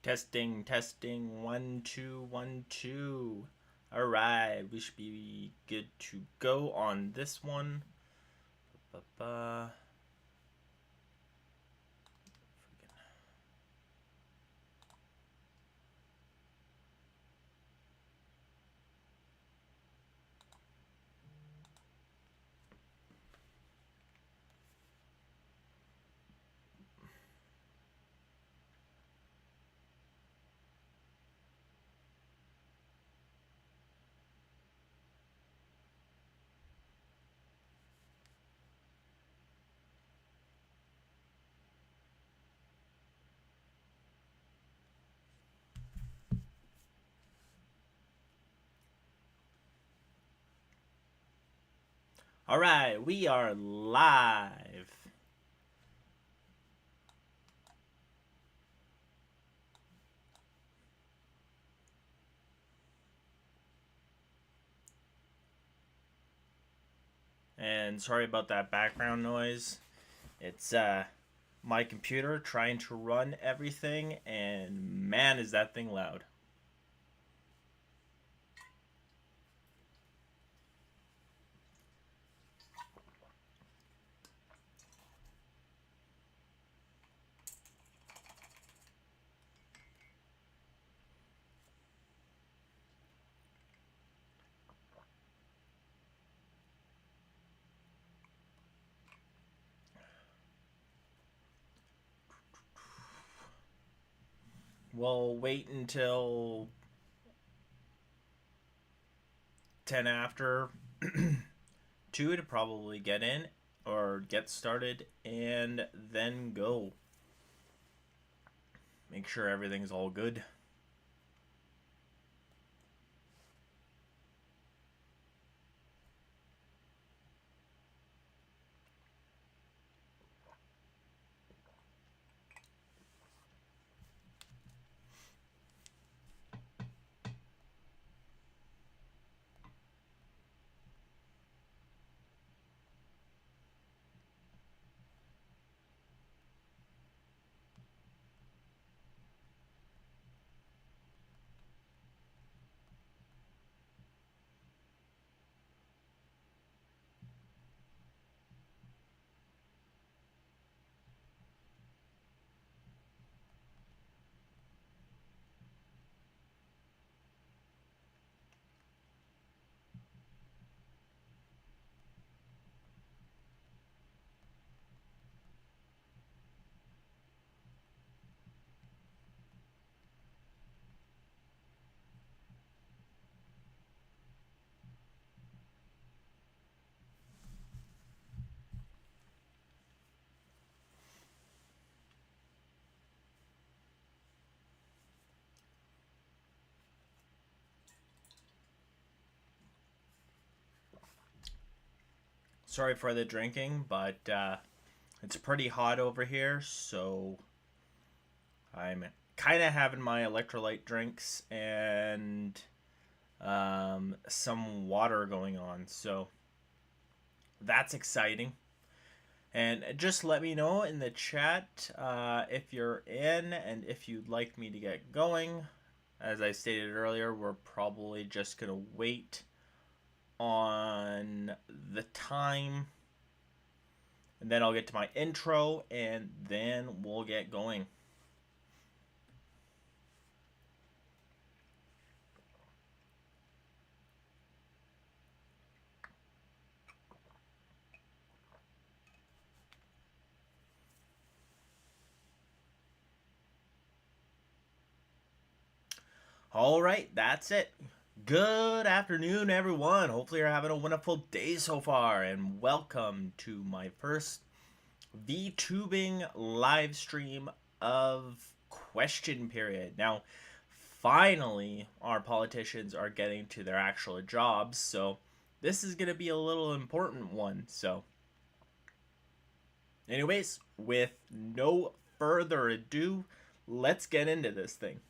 Testing, testing, 1, 2, 1, 2. Alright, we should be good to go on this one. Ba-ba-ba. Alright, we are live. And sorry about that background noise. It's my computer trying to run everything, and man, is that thing loud. We'll wait until 10 after 2 to probably get in or get started and then go. Make sure everything's all good. Sorry for the drinking, but it's pretty hot over here, so I'm kind of having my electrolyte drinks and some water going on, so that's exciting. And just let me know in the chat if you're in and if you'd like me to get going. As I stated earlier, we're probably just going to wait on the time, and then I'll get to my intro, and then we'll get going. All right, that's it. Good afternoon, everyone. Hopefully, you're having a wonderful day so far, and welcome to my first VTubing live stream of Question Period. Now, finally, our politicians are getting to their actual jobs, so this is going to be a little important one. So, anyways, with no further ado, let's get into this thing.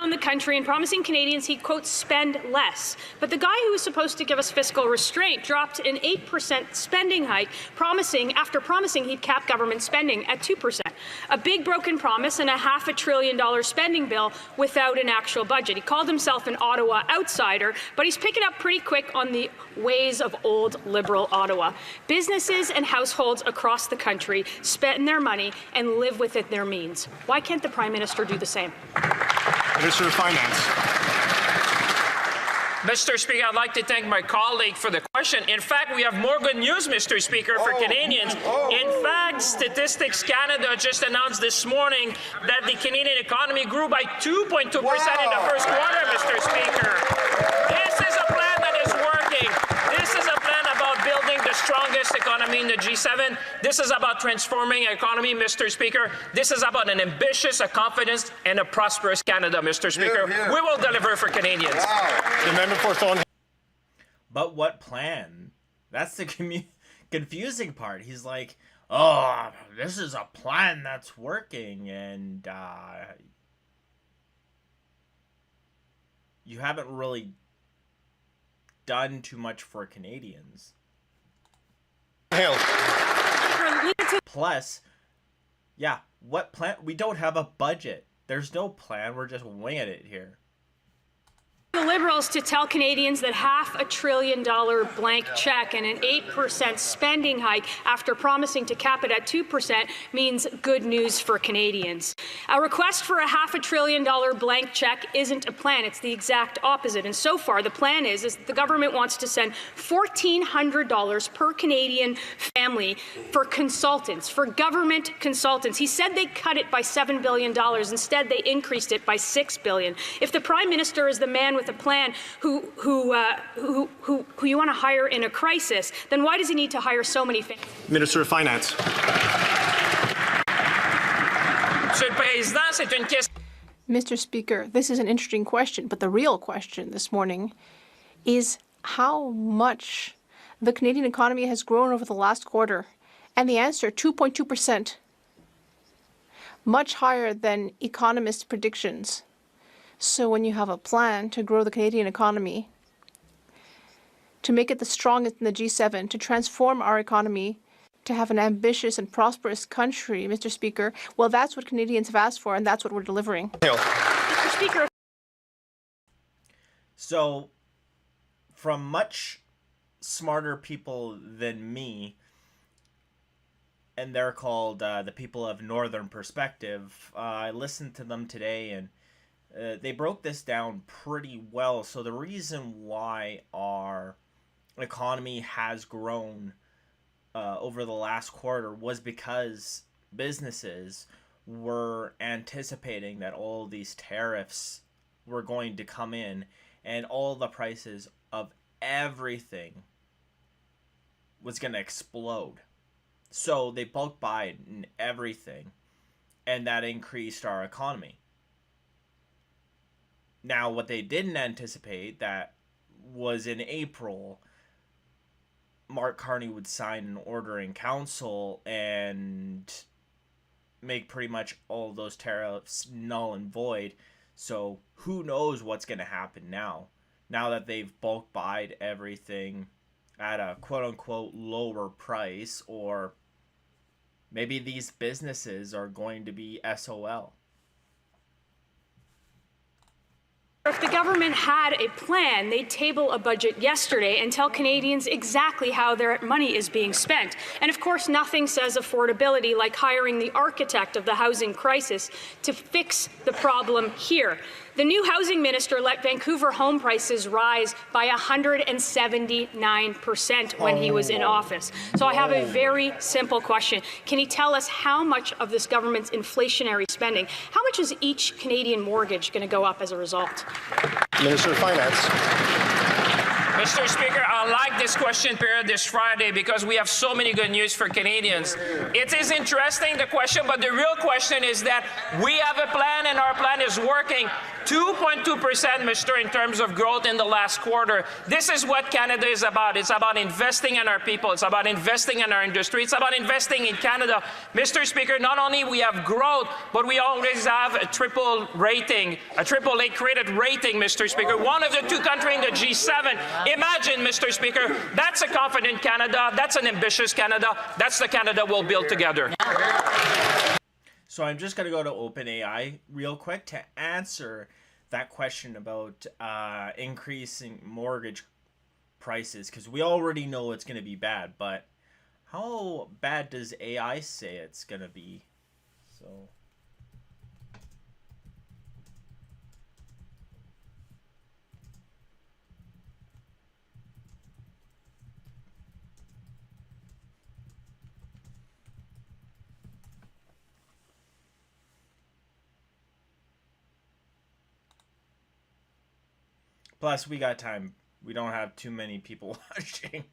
the country and promising Canadians he'd, quote, spend less. But the guy who was supposed to give us fiscal restraint dropped an 8% spending hike, after promising he'd cap government spending at 2%. A big broken promise and a $500 billion spending bill without an actual budget. He called himself an Ottawa outsider, but he's picking up pretty quick on the ways of old Liberal Ottawa. Businesses and households across the country spend their money and live within their means. Why can't the Prime Minister do the same? Minister of Finance. Mr. Speaker, I'd like to thank my colleague for the question. In fact, we have more good news, Mr. Speaker, for Canadians. In fact, Statistics Canada just announced this morning that the Canadian economy grew by 2.2% in the first quarter, Mr. Speaker. This is a plan that is working. This is a plan about building the strongest economy in the G7. This is about transforming our economy, Mr. Speaker. This is about an ambitious, a confident, and a prosperous Canada, Mr. Speaker. We will deliver for Canadians. The amendment for Thorn. But what plan? That's the confusing part. He's like, oh, this is a plan that's working, and you haven't really done too much for Canadians. Hale. Plus, yeah, what plan? We don't have a budget. There's no plan. We're just winging it here. The Liberals to tell Canadians that $500 billion blank check and an 8% spending hike after promising to cap it at 2% means good news for Canadians. A request for a $500 billion blank check isn't a plan. It's the exact opposite. And so far, the plan is the government wants to send $1,400 per Canadian family for consultants, for government consultants. He said they cut it by $7 billion. Instead, they increased it by $6 billion. If the Prime Minister is the man with a plan who you want to hire in a crisis, then why does he need to hire so many families? Minister of Finance. Mr. Speaker, this is an interesting question, but the real question this morning is how much the Canadian economy has grown over the last quarter. And the answer, 2.2%, much higher than economists' predictions. So when you have a plan to grow the Canadian economy, to make it the strongest in the G7, to transform our economy, to have an ambitious and prosperous country, Mr. Speaker, well, that's what Canadians have asked for, and that's what we're delivering. Mr. Speaker. So, from much smarter people than me, and they're called the people of Northern Perspective, I listened to them today, and they broke this down pretty well. So the reason why our economy has grown over the last quarter was because businesses were anticipating that all these tariffs were going to come in and all the prices of everything was going to explode. So they bulk buyed everything, and that increased our economy. Now, what they didn't anticipate that was in April, Mark Carney would sign an order in council and make pretty much all those tariffs null and void. So who knows what's going to happen now that they've bulk buyed everything at a quote-unquote lower price, or maybe these businesses are going to be SOL. If the government had a plan, they'd table a budget yesterday and tell Canadians exactly how their money is being spent. And of course, nothing says affordability like hiring the architect of the housing crisis to fix the problem here. The new housing minister let Vancouver home prices rise by 179% when he was in office. So I have a very simple question. Can he tell us how much of this government's inflationary spending, how much is each Canadian mortgage going to go up as a result? Minister of Finance. Mr. Speaker, I like this question period this Friday because we have so many good news for Canadians. It is interesting, the question, but the real question is that we have a plan and our plan is working. 2.2%, Mister, in terms of growth in the last quarter. This is what Canada is about. It's about investing in our people. It's about investing in our industry. It's about investing in Canada. Mr. Speaker, not only we have growth, but we always have a triple rating, a triple A credit rating, Mr. Speaker. One of the two countries in the G7. Imagine, Mr. Speaker, that's a confident Canada. That's an ambitious Canada. That's the Canada we'll build together. So I'm just going to go to OpenAI real quick to answer that question about increasing mortgage prices, because we already know it's going to be bad, but how bad does AI say it's going to be? So plus, we got time. We don't have too many people watching.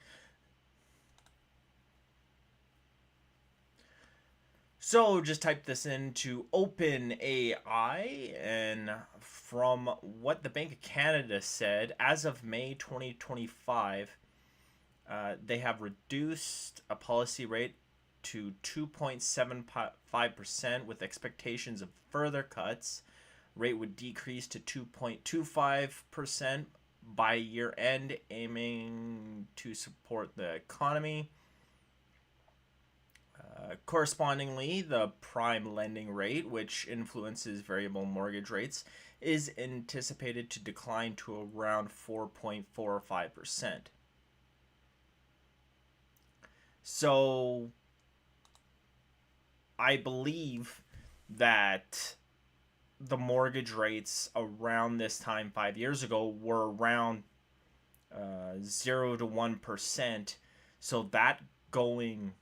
So just type this into OpenAI, and from what the Bank of Canada said, as of May 2025, they have reduced a policy rate to 2.75% with expectations of further cuts. Rate would decrease to 2.25% by year end, aiming to support the economy. Correspondingly, the prime lending rate, which influences variable mortgage rates, is anticipated to decline to around 4.45%. So I believe that the mortgage rates around this time 5 years ago were around 0 to 1%. So that going,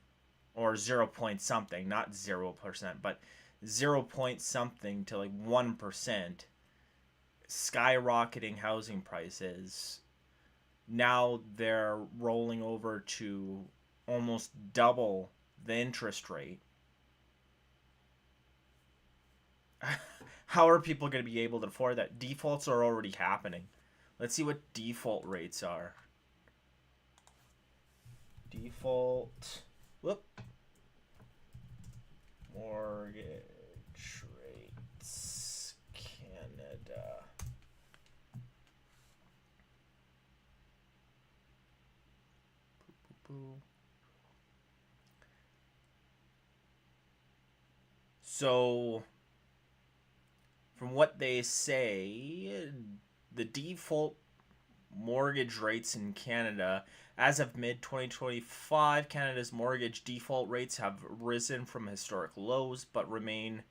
or 0 point something, not 0%, but 0 point something to like 1%, skyrocketing housing prices. Now they're rolling over to almost double the interest rate. How are people going to be able to afford that? Defaults are already happening. Let's see what default rates are. Default. Whoop. Mortgage rates. Canada. So, from what they say, the default mortgage rates in Canada, as of mid-2025, Canada's mortgage default rates have risen from historic lows, but remain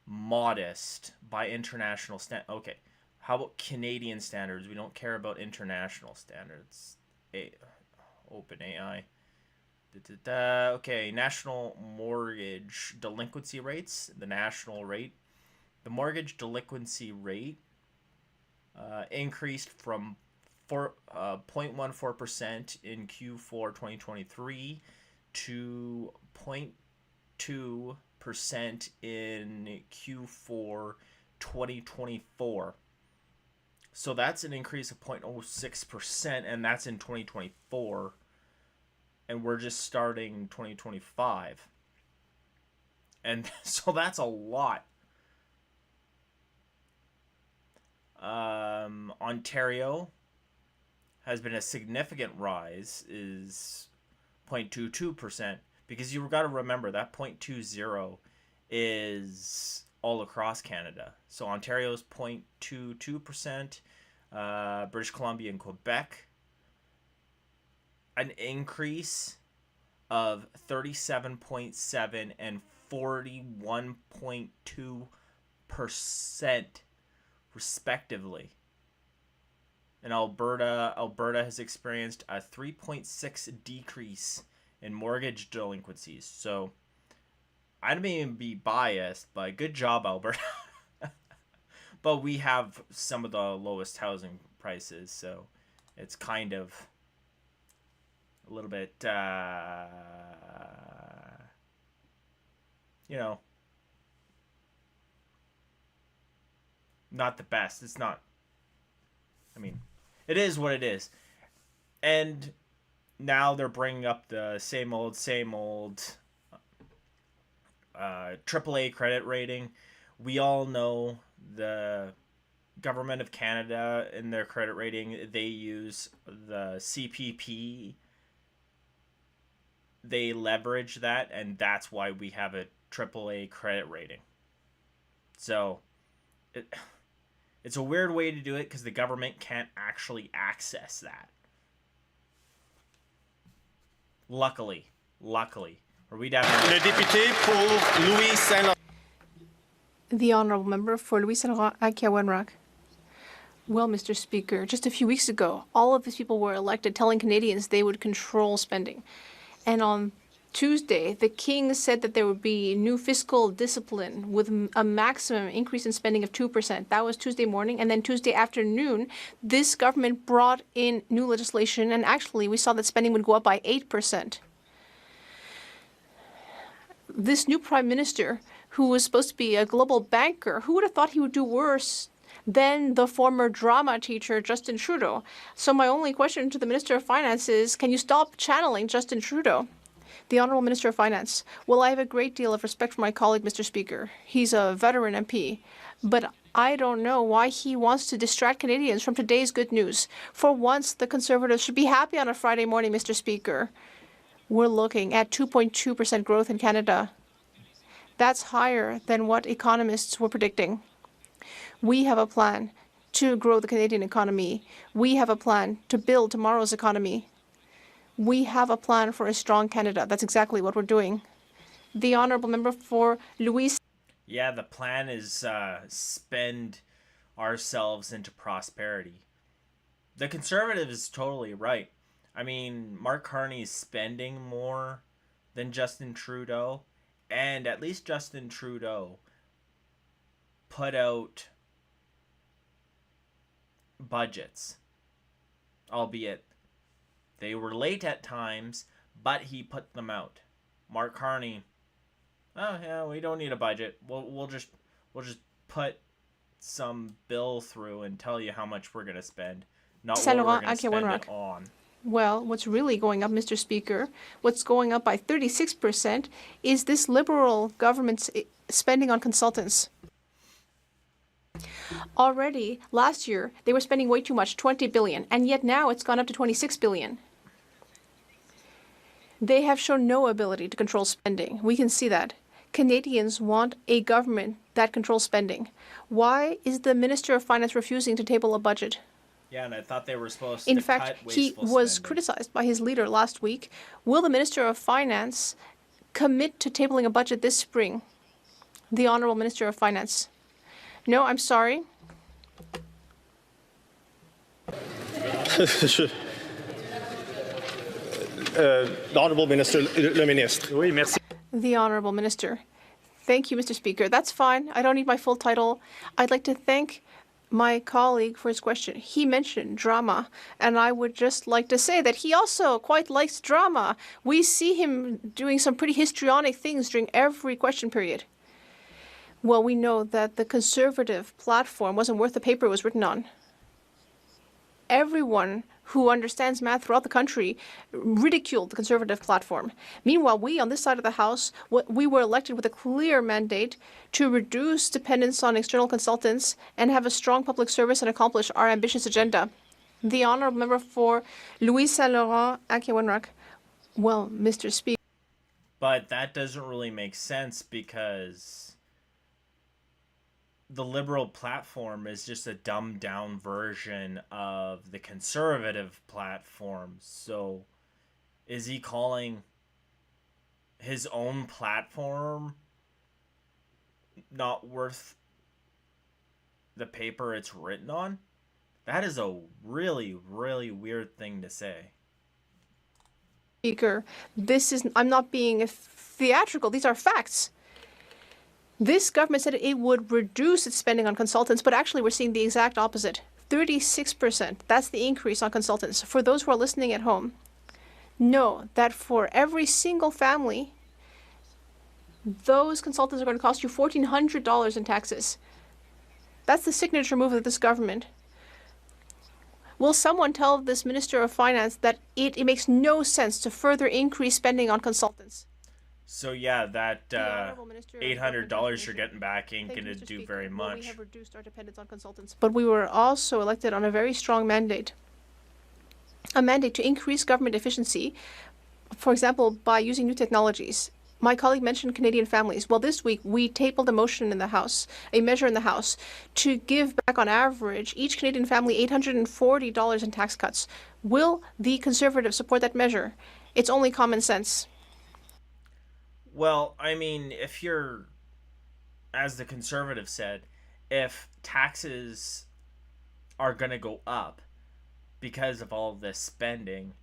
modest by international standards. Okay, how about Canadian standards? We don't care about international standards. OpenAI. Okay, national mortgage delinquency rates, the national rate. The mortgage delinquency rate increased from 0.14% in Q4 2023 to 0.2% in Q4 2024. So that's an increase of 0.06%, and that's in 2024. And we're just starting 2025. And so that's a lot. Ontario has been a significant rise, is 0.22%, because you've got to remember that 0.20 is all across Canada. So Ontario's 0.22%, British Columbia and Quebec, an increase of 37.7 and 41.2% respectively. In Alberta has experienced a 3.6 decrease in mortgage delinquencies. So I don't even be biased, but good job, Alberta. But we have some of the lowest housing prices, so it's kind of a little bit, you know, not the best. It's not. I mean, it is what it is. And now they're bringing up the same old AAA credit rating. We all know the Government of Canada in their credit rating, they use the CPP. They leverage that, and that's why we have a AAA credit rating. So, it's a weird way to do it because the government can't actually access that. Luckily. Or we'd have Le député pour Louis Saint-Laurent. The honourable member for Louis Saint-Laurent Akiawenrock. Well, Mr. Speaker, just a few weeks ago, all of these people were elected telling Canadians they would control spending. And on Tuesday, the King said that there would be new fiscal discipline with a maximum increase in spending of 2%. That was Tuesday morning. And then Tuesday afternoon, this government brought in new legislation. And actually, we saw that spending would go up by 8%. This new prime minister, who was supposed to be a global banker, who would have thought he would do worse than the former drama teacher, Justin Trudeau? So my only question to the Minister of Finance is, can you stop channeling Justin Trudeau? The Honourable Minister of Finance. Well, I have a great deal of respect for my colleague, Mr. Speaker. He's a veteran MP. But I don't know why he wants to distract Canadians from today's good news. For once, the Conservatives should be happy on a Friday morning, Mr. Speaker. We're looking at 2.2% growth in Canada. That's higher than what economists were predicting. We have a plan to grow the Canadian economy. We have a plan to build tomorrow's economy. We have a plan for a strong Canada. That's exactly what we're doing. The honourable member for Louis. Yeah, the plan is spend ourselves into prosperity. The Conservative is totally right. I mean, Mark Carney's spending more than Justin Trudeau, and at least Justin Trudeau put out budgets, albeit they were late at times, but he put them out. Mark Carney, oh yeah, we don't need a budget. We'll just put some bill through and tell you how much we're gonna spend, not what we're gonna spend it on. Well, what's really going up, Mr. Speaker, what's going up by 36% is this Liberal government's spending on consultants. Already, last year, they were spending way too much, 20 billion, and yet now it's gone up to 26 billion. They have shown no ability to control spending. We can see that. Canadians want a government that controls spending. Why is the Minister of Finance refusing to table a budget? Yeah, and I thought they were supposed In to fact, cut he wasteful was spending. criticized by his leader last week. Will the Minister of Finance commit to tabling a budget this spring? The Honourable Minister of Finance. No, I'm sorry. The Honourable Minister, le ministre. Oui, merci. The Honourable Minister. Thank you, Mr. Speaker. That's fine. I don't need my full title. I'd like to thank my colleague for his question. He mentioned drama, and I would just like to say that he also quite likes drama. We see him doing some pretty histrionic things during every question period. Well, we know that the Conservative platform wasn't worth the paper it was written on. Everyone who understands math throughout the country ridiculed the Conservative platform. Meanwhile, we on this side of the House, we were elected with a clear mandate to reduce dependence on external consultants and have a strong public service and accomplish our ambitious agenda. The honourable member for Louis Saint-Laurent Akiawenrock. Well, Mr. Speaker. But that doesn't really make sense because the Liberal platform is just a dumbed down version of the Conservative platform. So is he calling his own platform not worth the paper it's written on? That is a really, really weird thing to say. Speaker, I'm not being theatrical. These are facts. This government said it would reduce its spending on consultants, but actually we're seeing the exact opposite. 36%. That's the increase on consultants. For those who are listening at home, know that for every single family, those consultants are going to cost you $1,400 in taxes. That's the signature move of this government. Will someone tell this Minister of Finance that it makes no sense to further increase spending on consultants? So yeah, that Honourable Minister of Government $800 you're Transformation. getting back ain't Thank you, gonna Mr. do Speaker. very Well, we much. have reduced our dependence on consultants, but we were also elected on a very strong mandate. A mandate to increase government efficiency, for example, by using new technologies. My colleague mentioned Canadian families. Well, this week we tabled a motion in the House, a measure in the House, to give back on average each Canadian family $840 in tax cuts. Will the Conservatives support that measure? It's only common sense. Well, I mean, if you're, as the Conservative said, if taxes are gonna go up because of all this spending,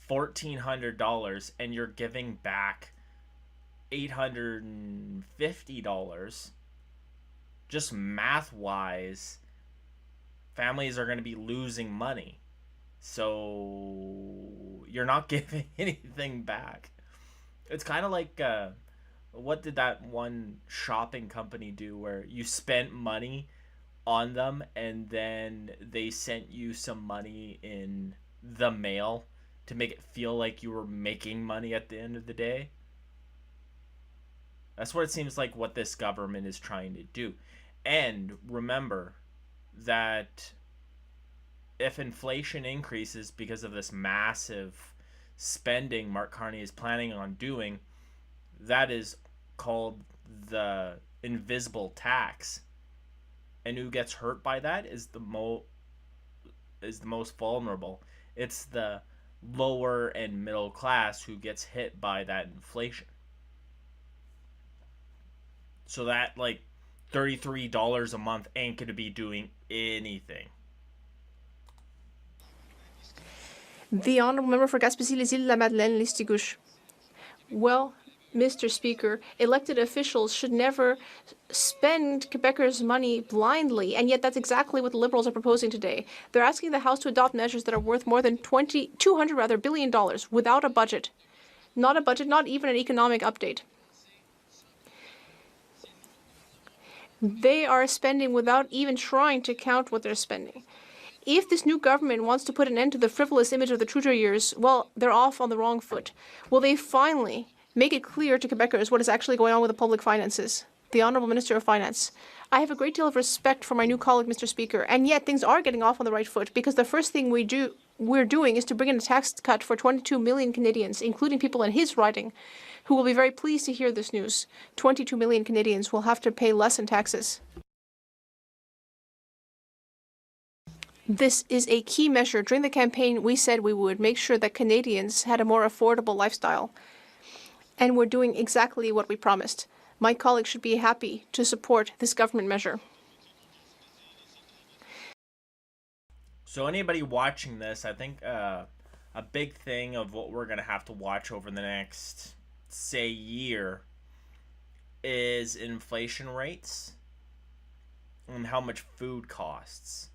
$1,400, and you're giving back $850, just math wise, families are going to be losing money. So you're not giving anything back. It's kind of like what did that one shopping company do where you spent money on them and then they sent you some money in the mail to make it feel like you were making money at the end of the day? That's what it seems like what this government is trying to do. And remember that if inflation increases because of this massive spending Mark Carney is planning on doing, that is called the invisible tax. And who gets hurt by that is the most vulnerable. It's the lower and middle class who gets hit by that inflation. So that like $33 a month ain't gonna be doing anything. The Honourable Member for Gaspésie-Les-Îles-de-la-Madeleine, Listigouche. Well, Mr. Speaker, elected officials should never spend Quebecers' money blindly, and yet that's exactly what the Liberals are proposing today. They're asking the House to adopt measures that are worth more than $200 billion without a budget. Not a budget, not even an economic update. They are spending without even trying to count what they're spending. If this new government wants to put an end to the frivolous image of the Trudeau years, well, they're off on the wrong foot. Will they finally make it clear to Quebecers what is actually going on with the public finances? The Honourable Minister of Finance. I have a great deal of respect for my new colleague, Mr. Speaker, and yet things are getting off on the right foot because the first thing we're doing is to bring in a tax cut for 22 million Canadians, including people in his riding, who will be very pleased to hear this news. 22 million Canadians will have to pay less in taxes. This is a key measure. During the campaign, we said we would make sure that Canadians had a more affordable lifestyle. And we're doing exactly what we promised. My colleagues should be happy to support this government measure. So anybody watching this, I think a big thing of what we're going to have to watch over the next, say, year is inflation rates and how much food costs.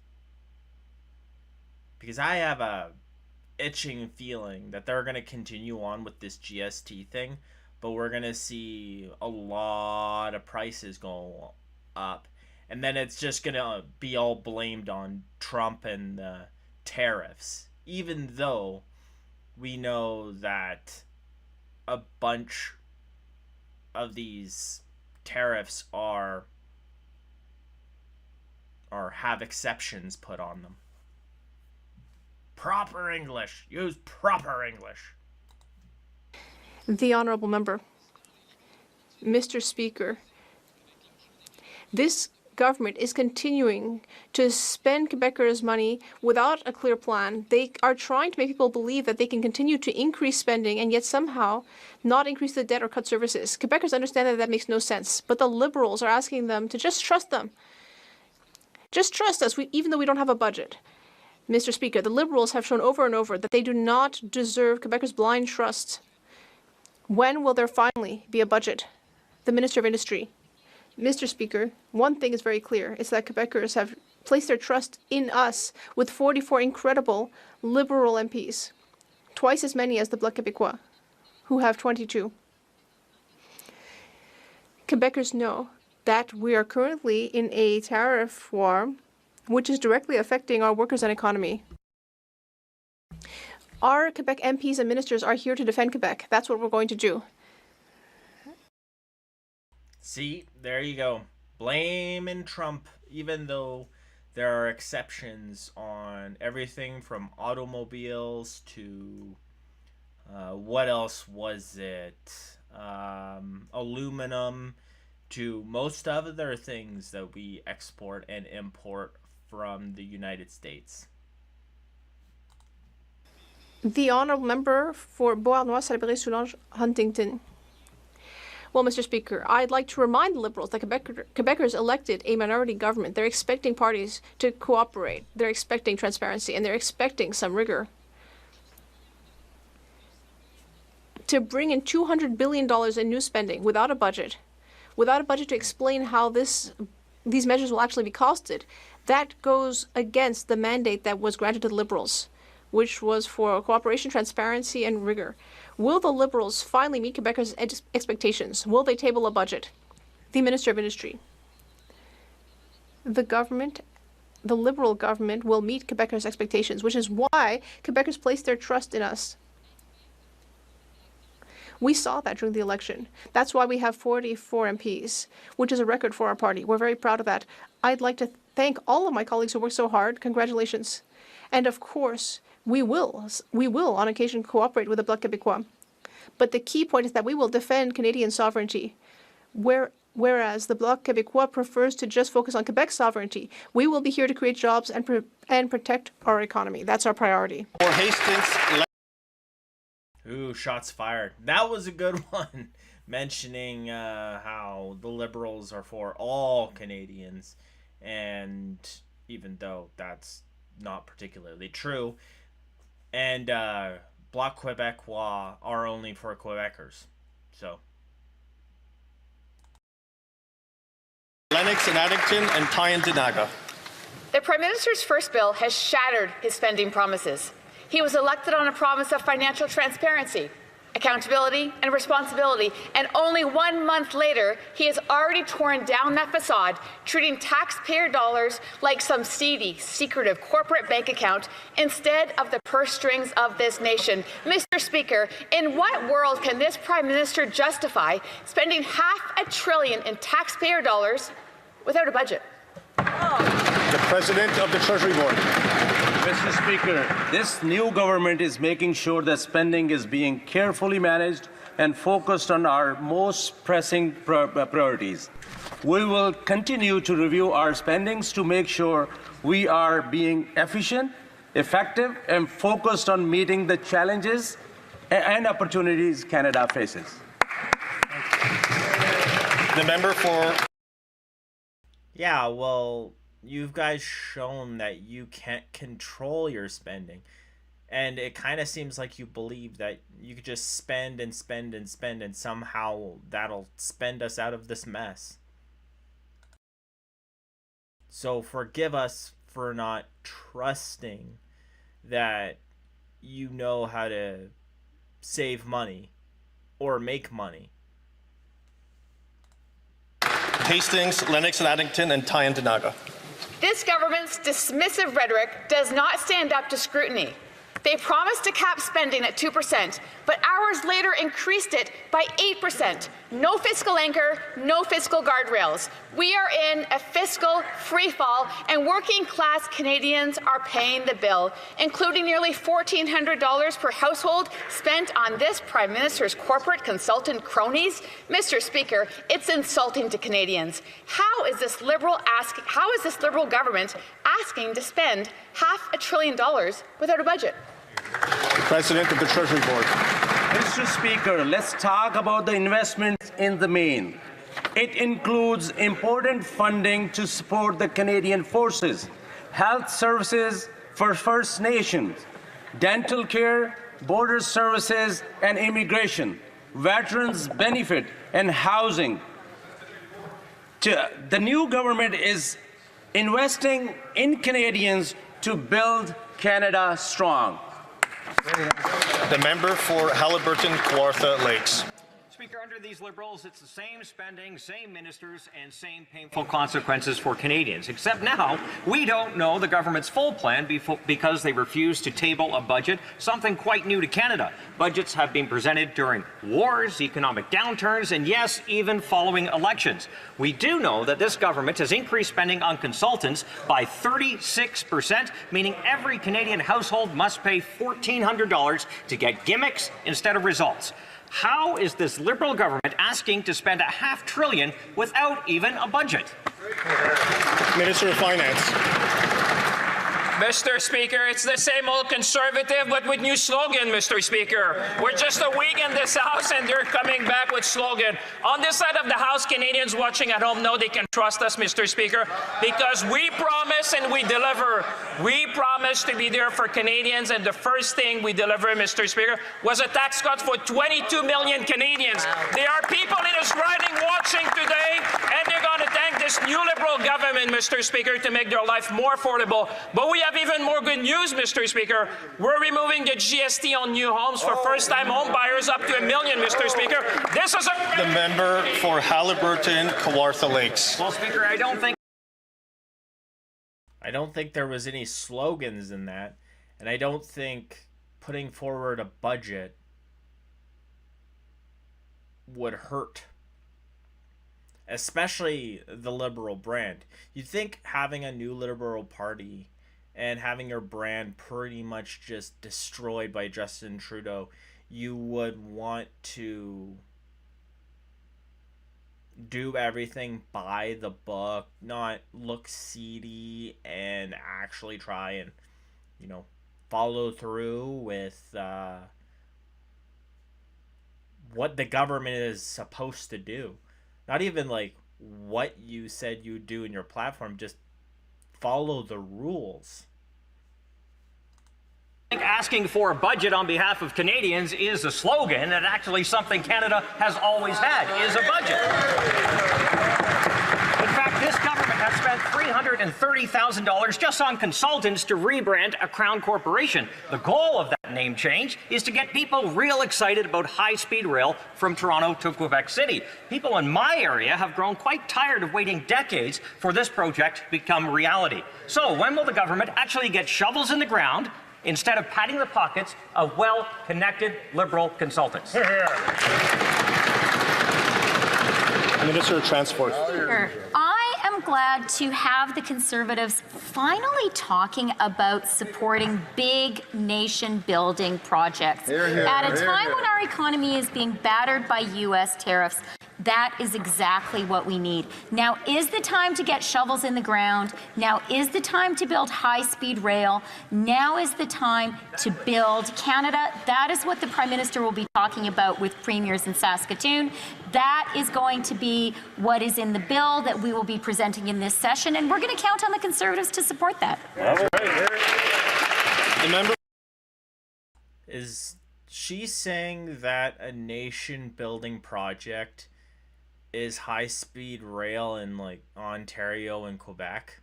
Because I have a itching feeling that they're going to continue on with this GST thing, but we're going to see a lot of prices go up. And then it's just going to be all blamed on Trump and the tariffs, even though we know that a bunch of these tariffs are have exceptions put on them. Proper English. Use proper English. The Honourable Member. Mr. Speaker, this government is continuing to spend Quebecers' money without a clear plan. They are trying to make people believe that they can continue to increase spending and yet somehow not increase the debt or cut services. Quebecers understand that that makes no sense, but the Liberals are asking them to just trust them. Just trust us, even though we don't have a budget. Mr. Speaker, the Liberals have shown over and over that they do not deserve Quebecers' blind trust. When will there finally be a budget? The Minister of Industry. Mr. Speaker, one thing is very clear. It's that Quebecers have placed their trust in us with 44 incredible Liberal MPs, twice as many as the Bloc Québécois, who have 22. Quebecers know that we are currently in a tariff war which is directly affecting our workers and economy. Our Quebec MPs and ministers are here to defend Quebec. That's what we're going to do. See, there you go. Blaming Trump, even though there are exceptions on everything from automobiles to what else was it? Aluminum to most other things that we export and import from the United States. The honourable member for Beauharnois-Salaberry-Soulanges Huntington. Well, Mr. Speaker, I'd like to remind the Liberals that Quebecers elected a minority government. They're expecting parties to cooperate. They're expecting transparency, and they're expecting some rigor. To bring in $200 billion in new spending without a budget to explain how these measures will actually be costed, that goes against the mandate that was granted to the Liberals, which was for cooperation, transparency, and rigor. Will the Liberals finally meet Quebecers' expectations? Will they table a budget? The Minister of Industry. The Liberal government will meet Quebecers' expectations, which is why Quebecers place their trust in us. We saw that during the election. That's why we have 44 MPs, which is a record for our party. We're very proud of that. I'd like to thank all of my colleagues who worked so hard. Congratulations. And of course, we will on occasion cooperate with the Bloc Québécois. But the key point is that we will defend Canadian sovereignty, whereas the Bloc Québécois prefers to just focus on Quebec's sovereignty. We will be here to create jobs and protect our economy. That's our priority. For Hastings. Ooh, shots fired. That was a good one, mentioning how the Liberals are for all Canadians, and even though that's not particularly true, and Bloc Québécois are only for Quebecers. So Lennox and Addington and Tyne-Denaga. The Prime Minister's first bill has shattered his spending promises. He was elected on a promise of financial transparency, accountability, and responsibility, and only 1 month later, he has already torn down that facade, treating taxpayer dollars like some seedy, secretive corporate bank account instead of the purse strings of this nation. Mr. Speaker, in what world can this Prime Minister justify spending $500 billion in taxpayer dollars without a budget? The President of the Treasury Board. Mr. Speaker, this new government is making sure that spending is being carefully managed and focused on our most pressing priorities. We will continue to review our spendings to make sure we are being efficient, effective, and focused on meeting the challenges and opportunities Canada faces. The member for... yeah, well, you've guys shown that you can't control your spending, and it kind of seems like you believe that you could just spend and spend and spend, and somehow that'll spend us out of this mess. So forgive us for not trusting that you know how to save money or make money. Hastings, Lennox and Addington and Tyne-Denaga. This government's dismissive rhetoric does not stand up to scrutiny. They promised to cap spending at 2%, but hours later increased it by 8%. No fiscal anchor, no fiscal guardrails. We are in a fiscal freefall, and working-class Canadians are paying the bill, including nearly $1,400 per household spent on this Prime Minister's corporate consultant cronies. Mr. Speaker, it's insulting to Canadians. How is this Liberal government asking to spend $500 billion without a budget? President of the Treasury Board. Mr. Speaker, let's talk about the investments in the main. It includes important funding to support the Canadian Forces, health services for First Nations, dental care, border services and immigration, veterans benefit and housing. The new government is investing in Canadians to build Canada strong. The member for Haliburton, Kawartha Lakes. Speaker, under to these Liberals, it's the same spending, same ministers, and same painful consequences for Canadians. Except now, we don't know the government's full plan because they refuse to table a budget, something quite new to Canada. Budgets have been presented during wars, economic downturns, and yes, even following elections. We do know that this government has increased spending on consultants by 36%, meaning every Canadian household must pay $1,400 to get gimmicks instead of results. How is this Liberal government asking to spend $500 billion without even a budget? Minister of Finance. Mr. Speaker, it's the same old Conservative, but with new slogan, Mr. Speaker. We're just a week in this House, and they're coming back with slogan. On this side of the House, Canadians watching at home know they can trust us, Mr. Speaker, because we promise and we deliver. We promise to be there for Canadians, and the first thing we delivered, Mr. Speaker, was a tax cut for 22 million Canadians. There are people in this riding watching today, and they're going to thank this new Liberal government, Mr. Speaker, to make their life more affordable. But we have even more good news, Mr. Speaker. We're removing the GST on new homes for first-time home buyers up to $1 million, Mr. Speaker. This is The member for Haliburton, Kawartha Lakes. Well, Speaker, I don't think there was any slogans in that, and I don't think putting forward a budget would hurt, especially the Liberal brand. You'd think having a new Liberal Party and having your brand pretty much just destroyed by Justin Trudeau, you would want to do everything by the book, not look seedy, and actually try and, follow through with what the government is supposed to do. Not even like what you said you'd do in your platform, just follow the rules. asking for a budget on behalf of Canadians is a slogan, and actually something Canada has always had, is a budget. In fact, this government has spent $330,000 just on consultants to rebrand a Crown corporation. The goal of that name change is to get people real excited about high-speed rail from Toronto to Quebec City. People in my area have grown quite tired of waiting decades for this project to become reality. So when will the government actually get shovels in the ground instead of padding the pockets of well-connected Liberal consultants? Minister of Transport. I am glad to have the Conservatives finally talking about supporting big nation-building projects. At a time when our economy is being battered by U.S. tariffs, that is exactly what we need. Now is the time to get shovels in the ground. Now is the time to build high-speed rail. Now is the time to build Canada. That is what the Prime Minister will be talking about with premiers in Saskatoon. That is going to be what is in the bill that we will be presenting in this session, and we're going to count on the Conservatives to support that. The member. Is she saying that a nation-building project is high-speed rail in like Ontario and Quebec?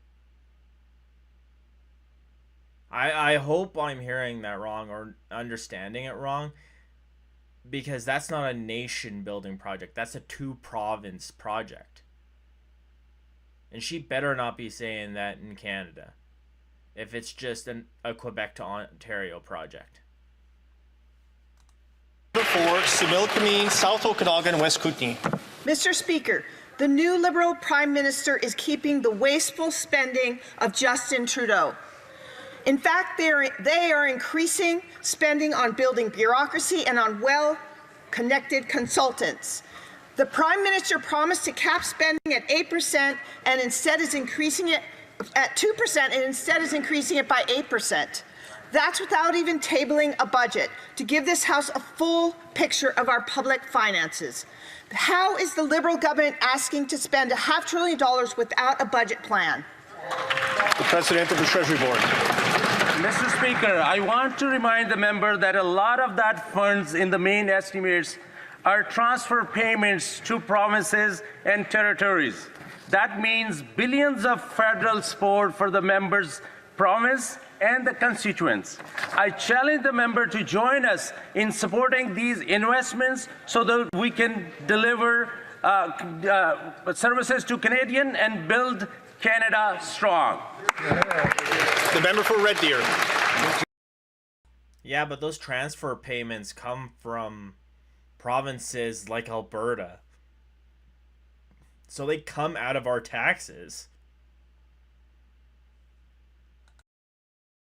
I hope I'm hearing that wrong or understanding it wrong, because that's not a nation-building project. That's a two-province project. And she better not be saying that in Canada if it's just a Quebec to Ontario project. For Similkameen, South Okanagan, West Kootenay. Mr. Speaker, the new Liberal Prime Minister is keeping the wasteful spending of Justin Trudeau. In fact, they are increasing spending on building bureaucracy and on well-connected consultants. The Prime Minister promised to cap spending at 8% and instead is increasing it at 2% and instead is increasing it by 8%. That's without even tabling a budget to give this House a full picture of our public finances. How is the Liberal government asking to spend $500 billion without a budget plan? The President of the Treasury Board. Mr. Speaker, I want to remind the member that a lot of that funds in the main estimates are transfer payments to provinces and territories. That means billions of federal support for the member's province and the constituents. I challenge the member to join us in supporting these investments so that we can deliver services to Canadians and build Canada strong. The member for Red Deer. Yeah, but those transfer payments come from provinces like Alberta. So they come out of our taxes.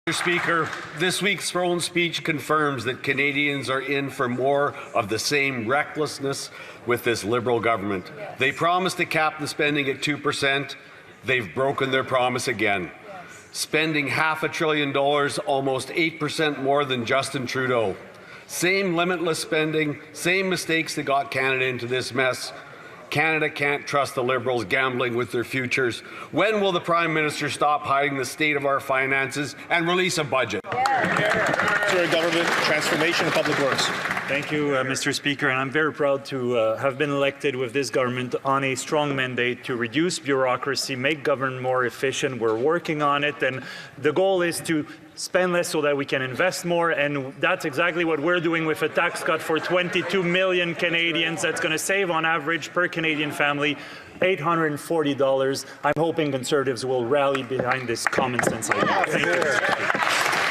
Mr. Speaker, this week's throne speech confirms that Canadians are in for more of the same recklessness with this Liberal government. They promised to cap the spending at 2%. They've broken their promise again. Spending $500 billion, almost 8% more than Justin Trudeau. Same limitless spending, same mistakes that got Canada into this mess. Canada can't trust the Liberals gambling with their futures. When will the Prime Minister stop hiding the state of our finances and release a budget? For Government Transformation and Public Works. Thank you, Mr. Speaker, and I'm very proud to have been elected with this government on a strong mandate to reduce bureaucracy, make government more efficient. We're working on it, and the goal is to spend less so that we can invest more, and that's exactly what we're doing with a tax cut for 22 million Canadians. That's going to save, on average, per Canadian family, $840. I'm hoping Conservatives will rally behind this common sense idea. Thank you.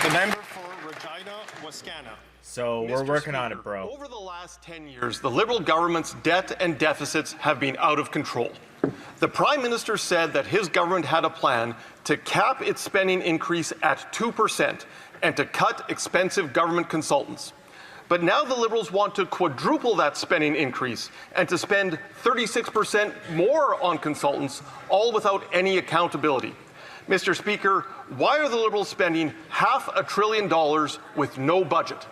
The member for Regina, Wascana. So we're working on it, bro. Over the last 10 years, the Liberal government's debt and deficits have been out of control. The Prime Minister said that his government had a plan to cap its spending increase at 2% and to cut expensive government consultants. But now the Liberals want to quadruple that spending increase and to spend 36% more on consultants, all without any accountability. Mr. Speaker, why are the Liberals spending $500 billion with no budget?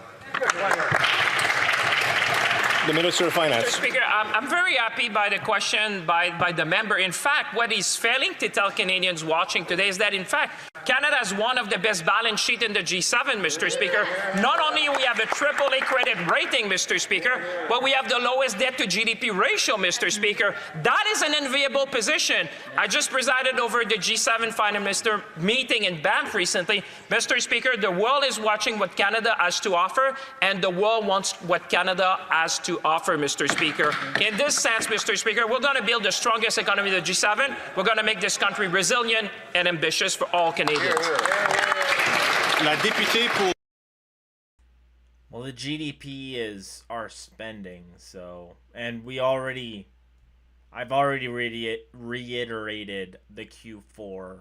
The Minister of Finance. Mr. Speaker, I'm very happy by the question by the member. In fact, what he's failing to tell Canadians watching today is that, in fact, Canada has one of the best balance sheets in the G7, Mr. Speaker. Not only we have a AAA credit rating, Mr. Speaker, but we have the lowest debt to GDP ratio, Mr. Speaker. That is an enviable position. I just presided over the G7 Finance Minister meeting in Banff recently. Mr. Speaker, the world is watching what Canada has to offer, and the world wants what Canada has to offer, Mr. Speaker. In this sense, Mr. Speaker, we're going to build the strongest economy of the G7. We're going to make this country resilient and ambitious for all Canadians. La députée pour... Well, the GDP is our spending, so... And I've already reiterated the Q4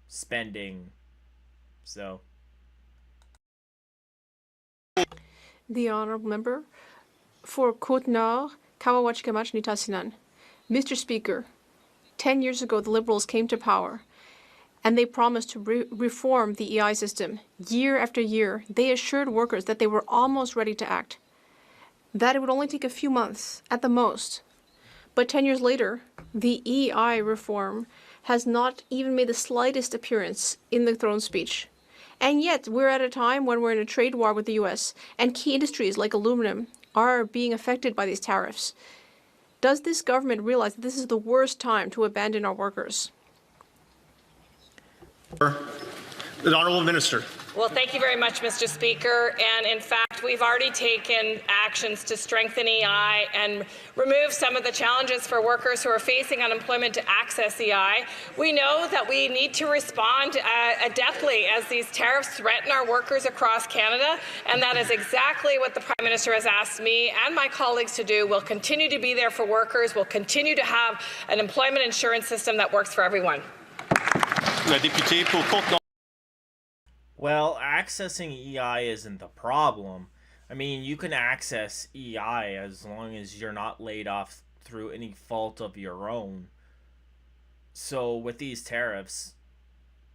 spending, so... The honourable member for Côte-Nord, Kawawachkamach-Nitassinan. Mr. Speaker, 10 years ago the Liberals came to power and they promised to reform the EI system. Year after year, they assured workers that they were almost ready to act, that it would only take a few months at the most. But 10 years later, the EI reform has not even made the slightest appearance in the throne speech. And yet, we're at a time when we're in a trade war with the US, and key industries like aluminum are being affected by these tariffs. Does this government realize that this is the worst time to abandon our workers? The Honourable Minister. Well, thank you very much, Mr. Speaker. And in fact, we've already taken actions to strengthen EI and remove some of the challenges for workers who are facing unemployment to access EI. We know that we need to respond adeptly as these tariffs threaten our workers across Canada, and that is exactly what the Prime Minister has asked me and my colleagues to do. We'll continue to be there for workers. We'll continue to have an employment insurance system that works for everyone. La députée pour Côte-Nord. Well, accessing EI isn't the problem. I mean, you can access EI as long as you're not laid off through any fault of your own. So with these tariffs,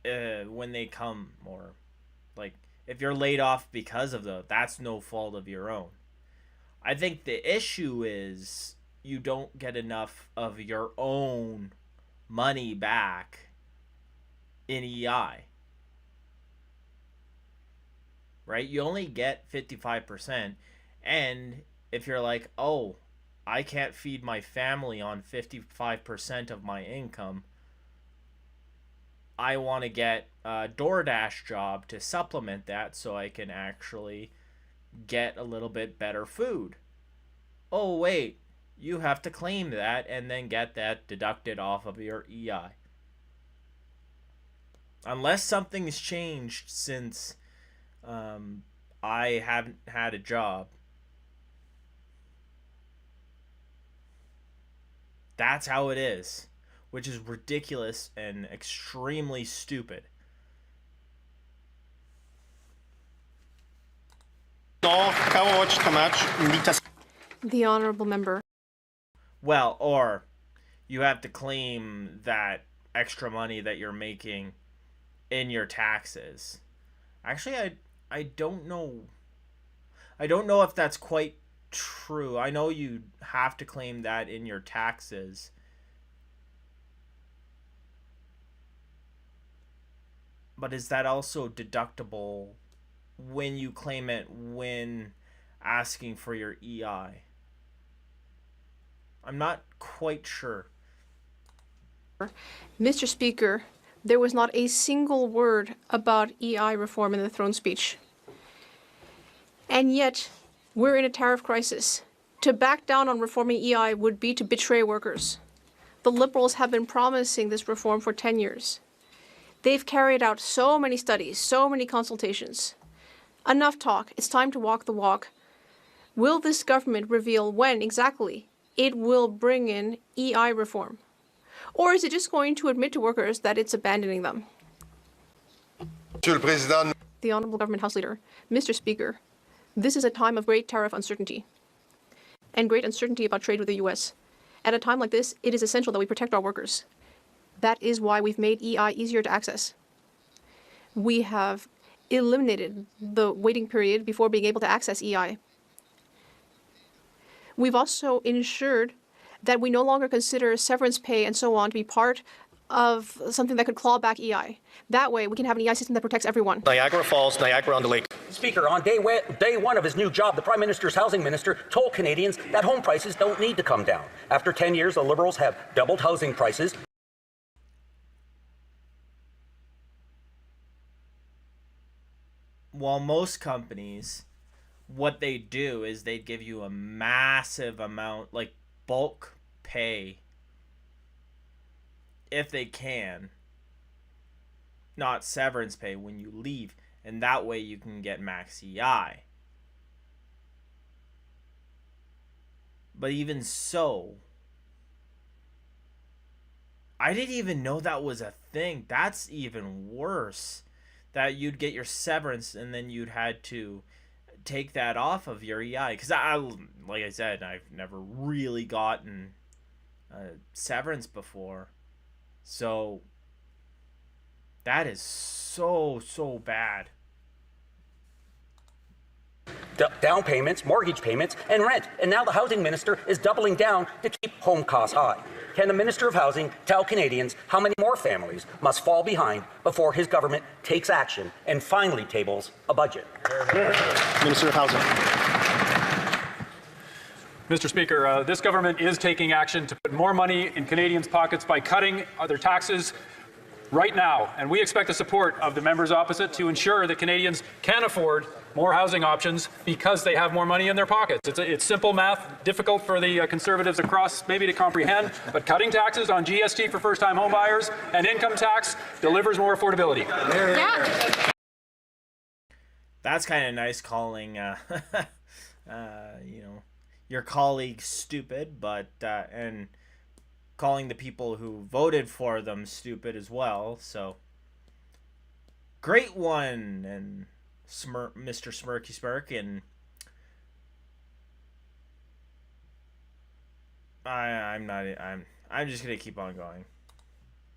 when they come, or like if you're laid off because of that's no fault of your own. I think the issue is you don't get enough of your own money back in EI. Right? You only get 55%. And if you're like, oh, I can't feed my family on 55% of my income, I want to get a DoorDash job to supplement that so I can actually get a little bit better food. Oh, wait, you have to claim that and then get that deducted off of your EI. Unless something's changed since I haven't had a job. That's how it is, which is ridiculous and extremely stupid. The honourable member. Well, or you have to claim that extra money that you're making in your taxes. Actually, I don't know. I don't know if that's quite true. I know you have to claim that in your taxes. But is that also deductible when you claim it when asking for your EI? I'm not quite sure. Mr. Speaker, there was not a single word about EI reform in the throne speech. And yet, we're in a tariff crisis. To back down on reforming EI would be to betray workers. The Liberals have been promising this reform for 10 years. They've carried out so many studies, so many consultations. Enough talk. It's time to walk the walk. Will this government reveal when exactly it will bring in EI reform? Or is it just going to admit to workers that it's abandoning them? The Honourable Government House Leader. Mr. Speaker, this is a time of great tariff uncertainty and great uncertainty about trade with the U.S. At a time like this, it is essential that we protect our workers. That is why we've made EI easier to access. We have eliminated the waiting period before being able to access EI. We've also ensured that we no longer consider severance pay and so on to be part of something that could claw back EI. That way, we can have an EI system that protects everyone. Niagara Falls, Niagara-on-the-Lake. Speaker, on day one of his new job, the Prime Minister's housing minister told Canadians that home prices don't need to come down. After 10 years, the Liberals have doubled housing prices. While most companies, what they do is they give you a massive amount, like bulk pay, if they can, not severance pay when you leave, and that way you can get max EI. But even so, I didn't even know that was a thing. That's even worse. That you'd get your severance and then you'd had to take that off of your EI. Because like I said, I've never really gotten severance before. So that is so bad. Down payments, mortgage payments, and rent. And now the housing minister is doubling down to keep home costs high. Can the Minister of Housing tell Canadians how many more families must fall behind before his government takes action and finally tables a budget? Minister of Housing. Mr. Speaker, this government is taking action to put more money in Canadians' pockets by cutting other taxes right now, and we expect the support of the members opposite to ensure that Canadians can afford more housing options because they have more money in their pockets. It's simple math, difficult for the Conservatives across maybe to comprehend, but cutting taxes on GST for first-time home buyers and income tax delivers more affordability. Yeah. That's kind of nice calling, your colleagues stupid, but and calling the people who voted for them stupid as well. So great one, and Mr. Smirky Smirk, and I'm just gonna keep on going.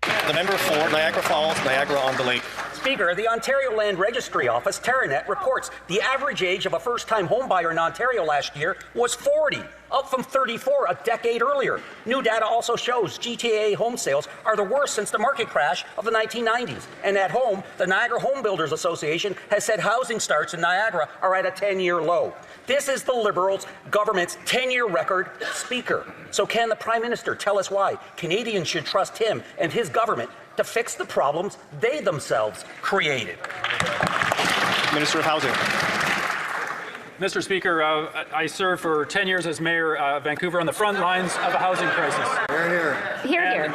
The member for Niagara Falls, Niagara-on-the-Lake. Speaker, the Ontario Land Registry Office, Terranet, reports the average age of a first-time homebuyer in Ontario last year was 40, up from 34 a decade earlier. New data also shows GTA home sales are the worst since the market crash of the 1990s. And at home, the Niagara Home Builders Association has said housing starts in Niagara are at a 10-year low. This is the Liberals' government's 10-year record, Speaker. So can the Prime Minister tell us why Canadians should trust him and his government to fix the problems they themselves created. Minister of Housing. Mr. Speaker, I served for 10 years as mayor of Vancouver on the front lines of a housing crisis. Hear, hear.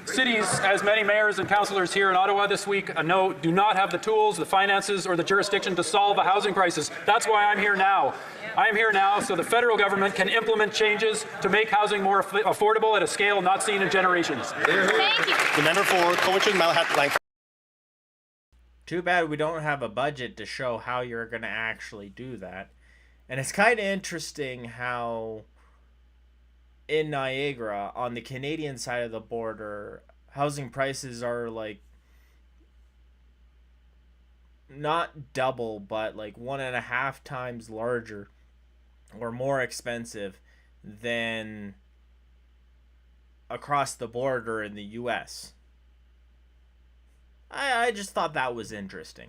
Cities, as many mayors and councillors here in Ottawa this week know, do not have the tools, the finances, or the jurisdiction to solve a housing crisis. That's why I'm here now. I am here now so the federal government can implement changes to make housing more affordable at a scale not seen in generations. Thank you. The member for Cowichan, Malahat, Langford. Too bad we don't have a budget to show how you're going to actually do that. And it's kind of interesting how in Niagara, on the Canadian side of the border, housing prices are like not double, but like 1.5 times larger or more expensive than across the border in the US. I just thought that was interesting.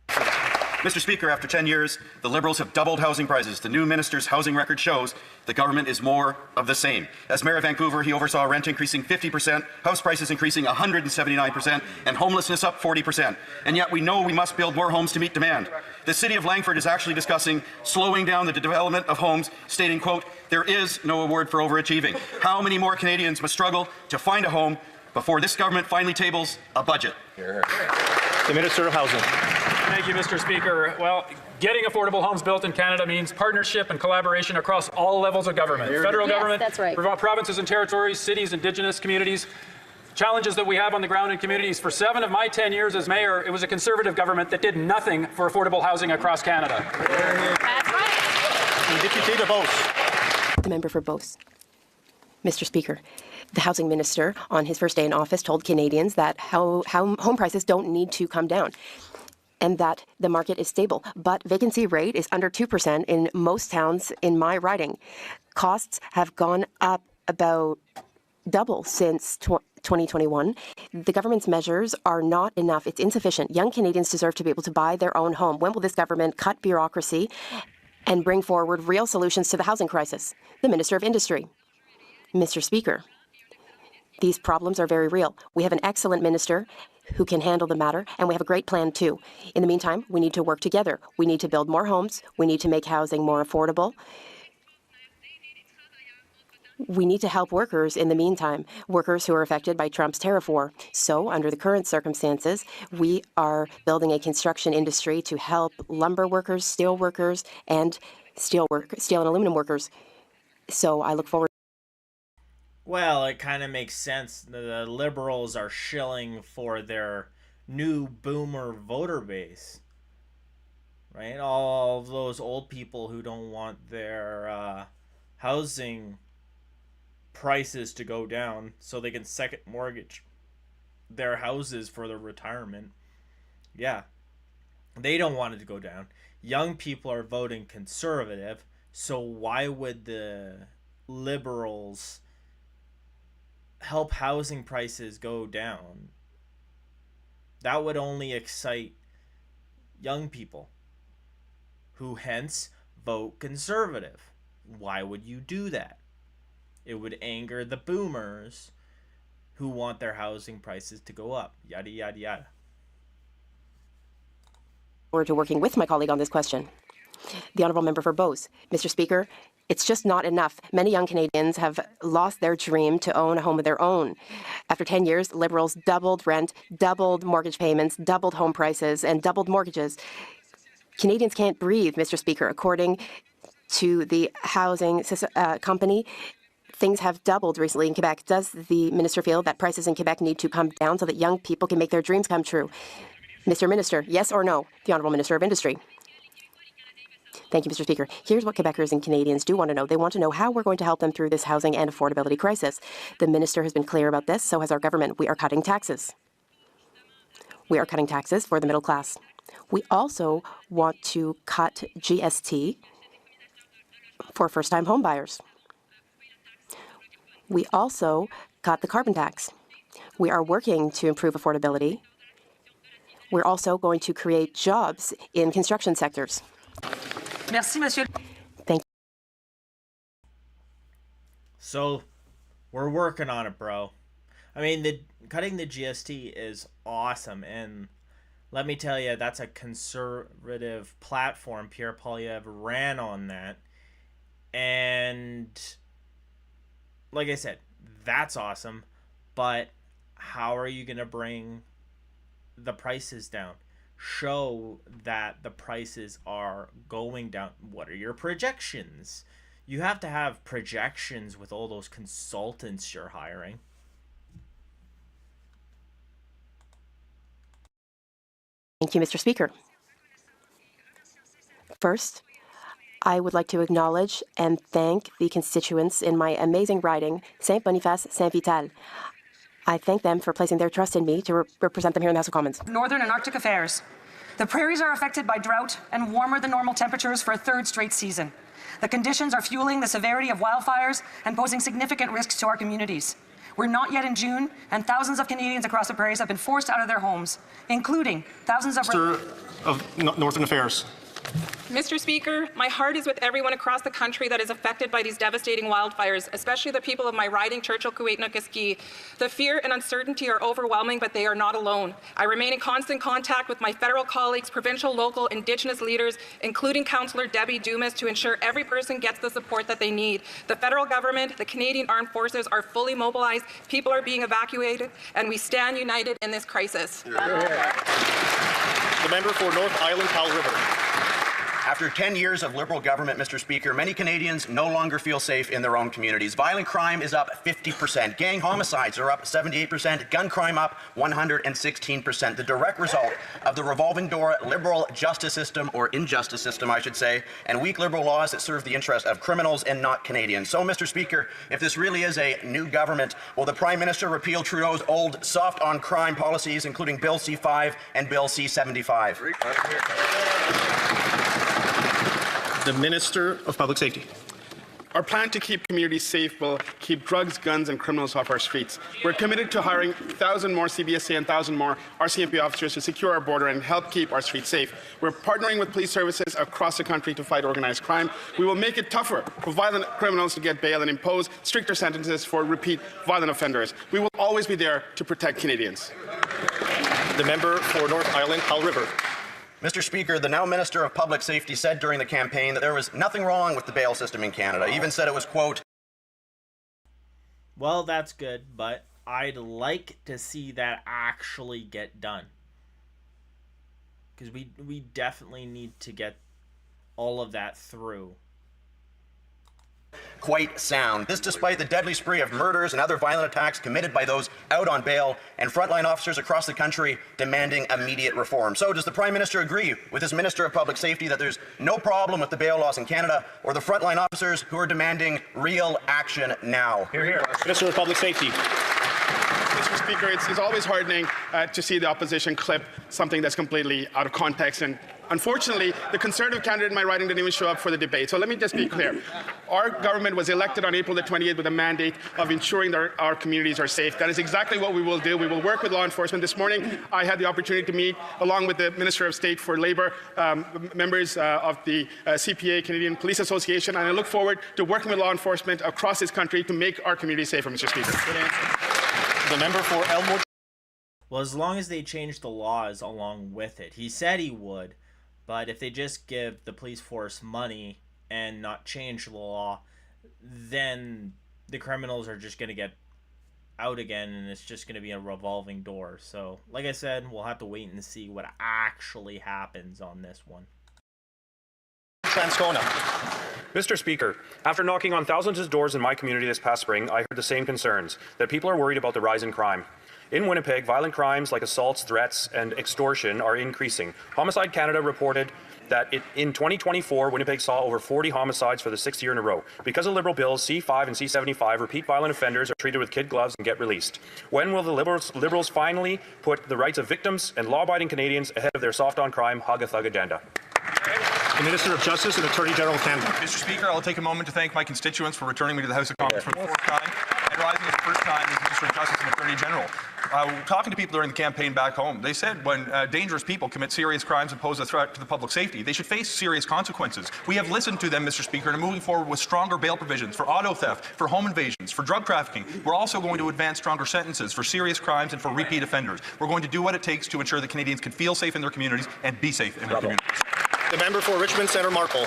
Mr. Speaker, after 10 years, the Liberals have doubled housing prices. The new minister's housing record shows the government is more of the same. As Mayor of Vancouver, he oversaw rent increasing 50%, house prices increasing 179%, and homelessness up 40%. And yet we know we must build more homes to meet demand. The City of Langford is actually discussing slowing down the development of homes, stating, quote, "There is no award for overachieving." How many more Canadians must struggle to find a home before this government finally tables a budget? The Minister of Housing. Thank you, Mr. Speaker. Well, getting affordable homes built in Canada means partnership and collaboration across all levels of government. Federal government, that's right. Provinces and territories, cities, Indigenous communities. Challenges that we have on the ground in communities. For 7 of my 10 years as mayor, it was a Conservative government that did nothing for affordable housing across Canada. That's right. The member for Beauce. Mr. Speaker, the housing minister on his first day in office told Canadians that how home prices don't need to come down and that the market is stable. But vacancy rate is under 2% in most towns in my riding. Costs have gone up about double since 2021. The government's measures are not enough. It's insufficient. Young Canadians deserve to be able to buy their own home. When will this government cut bureaucracy and bring forward real solutions to the housing crisis? The Minister of Industry. Mr. Speaker, these problems are very real. We have an excellent minister who can handle the matter, and we have a great plan too. In the meantime, we need to work together. We need to build more homes. We need to make housing more affordable. We need to help workers in the meantime, workers who are affected by Trump's tariff war. So, under the current circumstances, we are building a construction industry to help lumber workers, steel workers, and steel and aluminum workers. So, I look forward. Well, it kind of makes sense. The Liberals are shilling for their new boomer voter base, right? All of those old people who don't want their housing prices to go down so they can second mortgage their houses for their retirement. Yeah, they don't want it to go down. Young people are voting Conservative, so why would the Liberals help housing prices go down? That would only excite young people who hence vote Conservative. Why would you do that? It would anger the boomers who want their housing prices to go up. Yada, yada, yada. Forward to working with my colleague on this question. The Honourable Member for Beauce. Mr. Speaker, it's just not enough. Many young Canadians have lost their dream to own a home of their own. After 10 years, Liberals doubled rent, doubled mortgage payments, doubled home prices, and doubled mortgages. Canadians can't breathe, Mr. Speaker. According to the housing company, things have doubled recently in Quebec. Does the minister feel that prices in Quebec need to come down so that young people can make their dreams come true? Mr. Minister, yes or no? The Honourable Minister of Industry. Thank you, Mr. Speaker. Here's what Quebecers and Canadians do want to know. They want to know how we're going to help them through this housing and affordability crisis. The minister has been clear about this, so has our government. We are cutting taxes. We are cutting taxes for the middle class. We also want to cut GST for first-time home buyers. We also cut the carbon tax. We are working to improve affordability. We're also going to create jobs in construction sectors. Merci, monsieur. Thank you. So, we're working on it, bro. I mean, cutting the GST is awesome, and let me tell you, that's a conservative platform. Pierre Poilievre ran on that, and like I said, that's awesome, but how are you going to bring the prices down? Show that the prices are going down. What are your projections? You have to have projections with all those consultants you're hiring. Thank you, Mr. Speaker. First, I would like to acknowledge and thank the constituents in my amazing riding, Saint-Boniface-Saint-Vital. I thank them for placing their trust in me to represent them here in the House of Commons. Northern and Arctic affairs. The prairies are affected by drought and warmer than normal temperatures for a third straight season. The conditions are fueling the severity of wildfires and posing significant risks to our communities. We're not yet in June, and thousands of Canadians across the prairies have been forced out of their homes, including thousands of... Minister of Northern Affairs. Mr. Speaker, my heart is with everyone across the country that is affected by these devastating wildfires, especially the people of my riding, Churchill, Kuwait, Nukaskia. The fear and uncertainty are overwhelming, but they are not alone. I remain in constant contact with my federal colleagues, provincial, local, Indigenous leaders, including Councillor Debbie Dumas, to ensure every person gets the support that they need. The federal government, the Canadian Armed Forces are fully mobilized, people are being evacuated, and we stand united in this crisis. The member for North Island, Powell River. After 10 years of Liberal government, Mr. Speaker, many Canadians no longer feel safe in their own communities. Violent crime is up 50%. Gang homicides are up 78%. Gun crime up 116%. The direct result of the revolving door Liberal justice system, or injustice system, I should say, and weak Liberal laws that serve the interest of criminals and not Canadians. So, Mr. Speaker, if this really is a new government, will the Prime Minister repeal Trudeau's old soft-on-crime policies, including Bill C-5 and Bill C-75? The Minister of Public Safety. Our plan to keep communities safe will keep drugs, guns, and criminals off our streets. We're committed to hiring 1,000 more CBSA and 1,000 more RCMP officers to secure our border and help keep our streets safe. We're partnering with police services across the country to fight organized crime. We will make it tougher for violent criminals to get bail and impose stricter sentences for repeat violent offenders. We will always be there to protect Canadians. The member for North Island, Powell River. Mr. Speaker, the now Minister of Public Safety said during the campaign that there was nothing wrong with the bail system in Canada. He even said it was, quote... Well, that's good, but I'd like to see that actually get done. Because we definitely need to get all of that through. Quite sound. This despite the deadly spree of murders and other violent attacks committed by those out on bail and frontline officers across the country demanding immediate reform. So does the Prime Minister agree with his Minister of Public Safety that there's no problem with the bail laws in Canada or the frontline officers who are demanding real action now? Hear, hear. Minister of Public Safety. Mr. Speaker, it's always heartening to see the opposition clip something that's completely out of context. And unfortunately, the Conservative candidate in my riding didn't even show up for the debate. So let me just be clear. Our government was elected on April the 28th with a mandate of ensuring that our communities are safe. That is exactly what we will do. We will work with law enforcement. This morning, I had the opportunity to meet, along with the Minister of State for Labour, members of the CPA, Canadian Police Association, and I look forward to working with law enforcement across this country to make our communities safer, Mr. Speaker. The member for Elmwood. Well, as long as they change the laws along with it. He said he would, but if they just give the police force money and not change the law, then the criminals are just going to get out again, and it's just going to be a revolving door. So, like I said, we'll have to wait and see what actually happens on this one. Transcona. Mr. Speaker, after knocking on thousands of doors in my community this past spring, I heard the same concerns, that people are worried about the rise in crime. In Winnipeg, violent crimes like assaults, threats, and extortion are increasing. Homicide Canada reported that in 2024, Winnipeg saw over 40 homicides for the 6th year in a row. Because of Liberal bills C-5 and C-75, repeat violent offenders are treated with kid gloves and get released. When will the Liberals finally put the rights of victims and law-abiding Canadians ahead of their soft-on-crime, hug-a-thug agenda? The Minister of Justice and Attorney General of Canada. Mr. Speaker, I'll take a moment to thank my constituents for returning me to the House of Commons for the 4th time and rising as the first time as Minister of Justice and Attorney General. talking to people during the campaign back home, they said when dangerous people commit serious crimes and pose a threat to the public safety, they should face serious consequences. We have listened to them, Mr. Speaker, and are moving forward with stronger bail provisions for auto theft, for home invasions, for drug trafficking. We're also going to advance stronger sentences for serious crimes and for repeat offenders. We're going to do what it takes to ensure that Canadians can feel safe in their communities and be safe in their communities. The member for Richmond Centre Marple.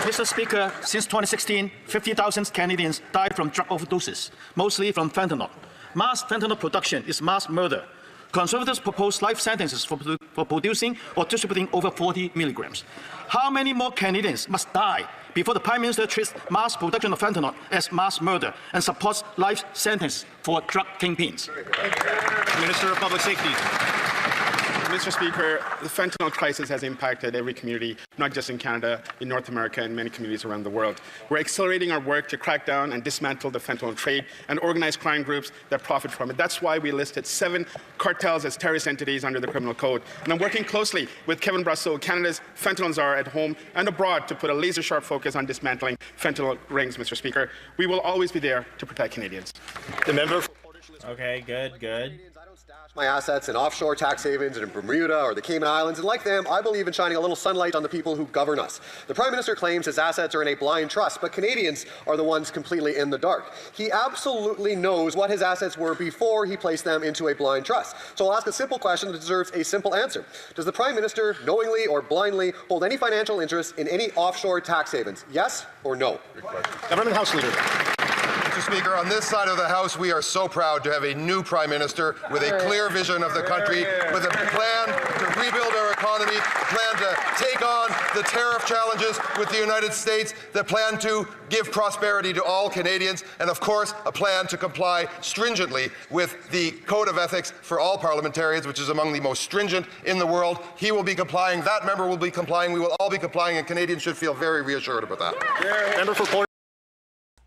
Mr. Speaker, since 2016, 50,000 Canadians died from drug overdoses, mostly from fentanyl. Mass fentanyl production is mass murder. Conservatives propose life sentences for producing or distributing over 40 milligrams. How many more Canadians must die before the Prime Minister treats mass production of fentanyl as mass murder and supports life sentence for drug kingpins? Minister of Public Safety. Mr. Speaker, the fentanyl crisis has impacted every community, not just in Canada, in North America, and many communities around the world. We're accelerating our work to crack down and dismantle the fentanyl trade and organized crime groups that profit from it. That's why we listed 7 cartels as terrorist entities under the Criminal Code. And I'm working closely with Kevin Brassou, Canada's fentanyl czar at home and abroad, to put a laser-sharp focus on dismantling fentanyl rings, Mr. Speaker. We will always be there to protect Canadians. The member for Okay, good. My assets in offshore tax havens and in Bermuda or the Cayman Islands, and like them, I believe in shining a little sunlight on the people who govern us. The Prime Minister claims his assets are in a blind trust, but Canadians are the ones completely in the dark. He absolutely knows what his assets were before he placed them into a blind trust. So I'll ask a simple question that deserves a simple answer. Does the Prime Minister knowingly or blindly hold any financial interest in any offshore tax havens? Yes or no? Government House Leader. Mr. Speaker, on this side of the House, we are so proud to have a new Prime Minister with a clear vision of the country, with a plan to rebuild our economy, a plan to take on the tariff challenges with the United States, the plan to give prosperity to all Canadians, and of course, a plan to comply stringently with the Code of Ethics for all parliamentarians, which is among the most stringent in the world. He will be complying, that member will be complying, we will all be complying, and Canadians should feel very reassured about that. Member for Port.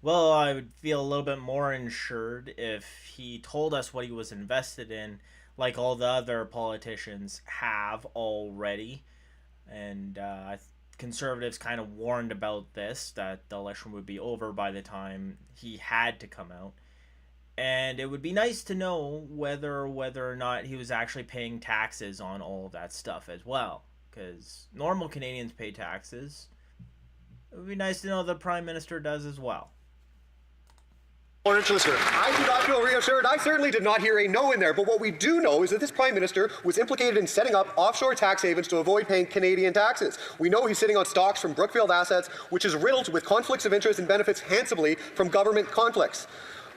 Well, I would feel a little bit more insured if he told us what he was invested in, like all the other politicians have already. And Conservatives kind of warned about this, that the election would be over by the time he had to come out. And it would be nice to know whether or not he was actually paying taxes on all of that stuff as well. Because normal Canadians pay taxes. It would be nice to know the Prime Minister does as well. I do not feel reassured. I certainly did not hear a no in there. But what we do know is that this Prime Minister was implicated in setting up offshore tax havens to avoid paying Canadian taxes. We know he's sitting on stocks from Brookfield Assets, which is riddled with conflicts of interest and benefits handsomely from government conflicts.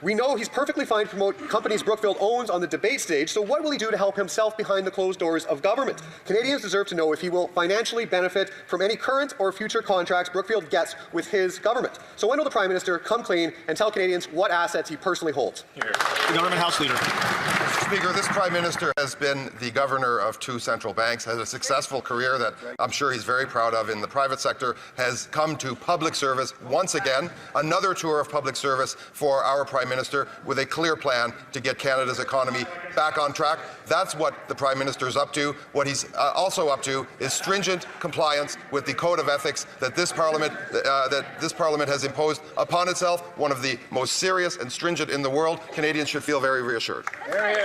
We know he's perfectly fine to promote companies Brookfield owns on the debate stage, so what will he do to help himself behind the closed doors of government? Canadians deserve to know if he will financially benefit from any current or future contracts Brookfield gets with his government. So when will the Prime Minister come clean and tell Canadians what assets he personally holds? The Government House Leader. Mr. Speaker, this Prime Minister has been the governor of 2 central banks, has a successful career that I'm sure he's very proud of in the private sector, has come to public service once again, another tour of public service for our Prime Minister with a clear plan to get Canada's economy back on track. That's what the Prime Minister is up to. What he's also up to is stringent compliance with the Code of Ethics that this Parliament has imposed upon itself, one of the most serious and stringent in the world. Canadians should feel very reassured.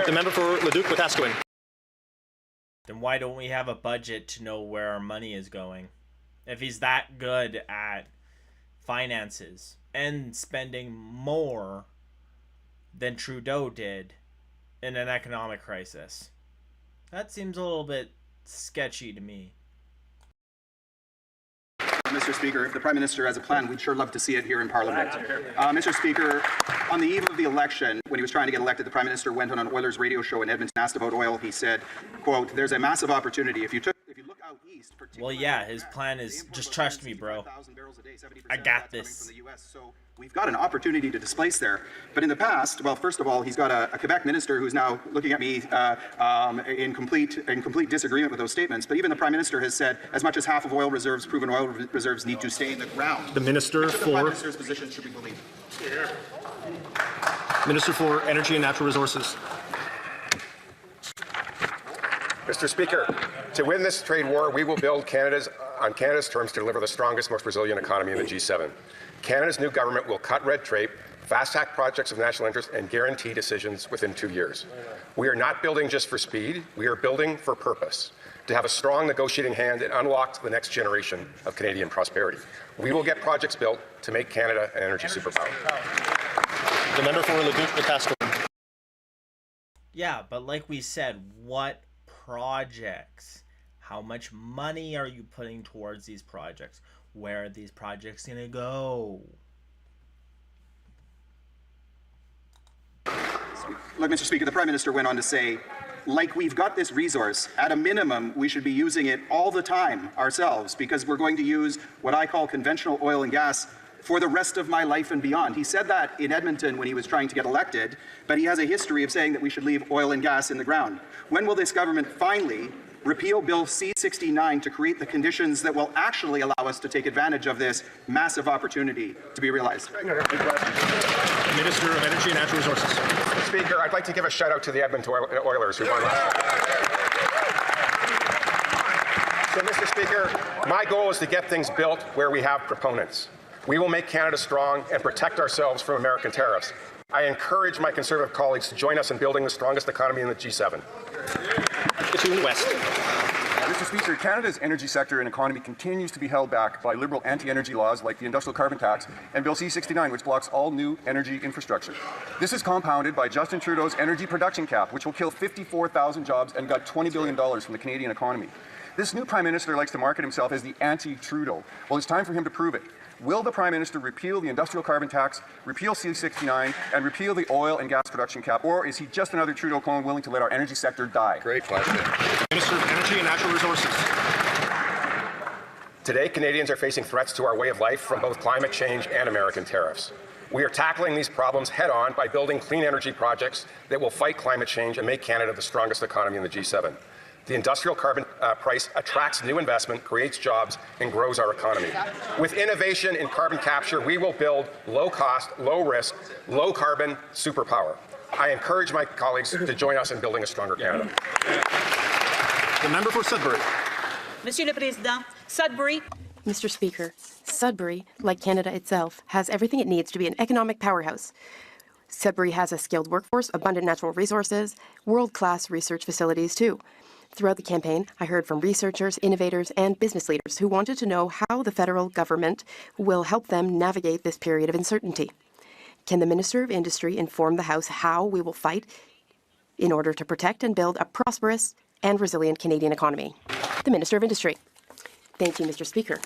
The member for Leduc-Wetaskiwin. Then why don't we have a budget to know where our money is going? If he's that good at finances and spending more than Trudeau did in an economic crisis. That seems a little bit sketchy to me. Mr. Speaker, if the Prime Minister has a plan, we'd sure love to see it here in Parliament. Mr. Speaker, on the eve of the election, when he was trying to get elected, the Prime Minister went on an Oilers radio show in Edmonton, asked about oil. He said, quote, "There's a massive opportunity. If you look out east..." Well, yeah, his plan is just trust me, bro. I got this. We've got an opportunity to displace there. But in the past, well, first of all, he's got a Quebec minister who's now looking at me in complete disagreement with those statements. But even the Prime Minister has said as much as half of oil reserves, proven oil reserves, need to stay in the ground. The Minister for... The Prime Minister's position should be believed. Minister for Energy and Natural Resources. Mr. Speaker, to win this trade war, we will build on Canada's terms to deliver the strongest, most resilient economy in the G7. Canada's new government will cut red tape, fast-track projects of national interest, and guarantee decisions within 2 years. We are not building just for speed. We are building for purpose, to have a strong negotiating hand and unlock the next generation of Canadian prosperity. We will get projects built to make Canada an energy superpower. The member for Leduc Wetaskiwin. Yeah, but like we said, what projects? How much money are you putting towards these projects? Where are these projects going to go? Look, Mr. Speaker, the Prime Minister went on to say, like we've got this resource, at a minimum, we should be using it all the time ourselves because we're going to use what I call conventional oil and gas for the rest of my life and beyond. He said that in Edmonton when he was trying to get elected, but he has a history of saying that we should leave oil and gas in the ground. When will this government finally repeal Bill C-69 to create the conditions that will actually allow us to take advantage of this massive opportunity to be realized? Minister of Energy and Natural Resources. Mr. Speaker, I'd like to give a shout out to the Edmonton Oilers who won last night. So, Mr. Speaker, my goal is to get things built where we have proponents. We will make Canada strong and protect ourselves from American tariffs. I encourage my Conservative colleagues to join us in building the strongest economy in the G7. West. Mr. Speaker, Canada's energy sector and economy continues to be held back by Liberal anti-energy laws like the industrial carbon tax and Bill C-69, which blocks all new energy infrastructure. This is compounded by Justin Trudeau's energy production cap, which will kill 54,000 jobs and gut $20 billion from the Canadian economy. This new Prime Minister likes to market himself as the anti-Trudeau. Well, it's time for him to prove it. Will the Prime Minister repeal the industrial carbon tax, repeal C-69, and repeal the oil and gas production cap? Or is he just another Trudeau clone willing to let our energy sector die? Great question. Minister of Energy and Natural Resources. Today, Canadians are facing threats to our way of life from both climate change and American tariffs. We are tackling these problems head-on by building clean energy projects that will fight climate change and make Canada the strongest economy in the G7. The industrial carbon price attracts new investment, creates jobs, and grows our economy. With innovation in carbon capture, we will build low-cost, low-risk, low-carbon superpower. I encourage my colleagues to join us in building a stronger Canada. The member for Sudbury. Monsieur le Président, Sudbury. Mr. Speaker, Sudbury, like Canada itself, has everything it needs to be an economic powerhouse. Sudbury has a skilled workforce, abundant natural resources, world-class research facilities too. Throughout the campaign, I heard from researchers, innovators, and business leaders who wanted to know how the federal government will help them navigate this period of uncertainty. Can the Minister of Industry inform the House how we will fight in order to protect and build a prosperous and resilient Canadian economy? The Minister of Industry. Thank you, Mr. Speaker.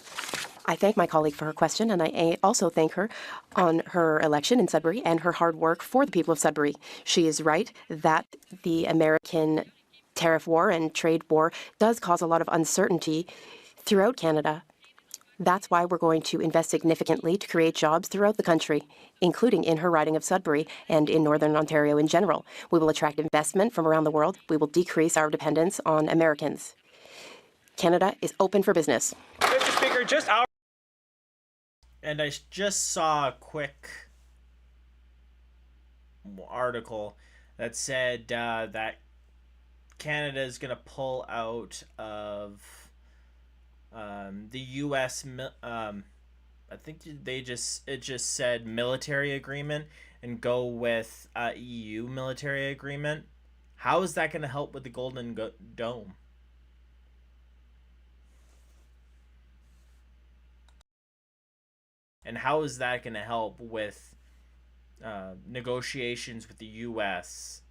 I thank my colleague for her question, and I also thank her on her election in Sudbury and her hard work for the people of Sudbury. She is right that the American tariff war and trade war does cause a lot of uncertainty throughout Canada. That's why we're going to invest significantly to create jobs throughout the country, including in her riding of Sudbury and in Northern Ontario in general. We will attract investment from around the world. We will decrease our dependence on Americans. Canada is open for business. Mr. Speaker, just our... And I just saw a quick article that said that Canada is going to pull out of the U.S. I think it just said military agreement and go with EU military agreement. How is that going to help with the Golden Dome? And how is that going to help with negotiations with the U.S.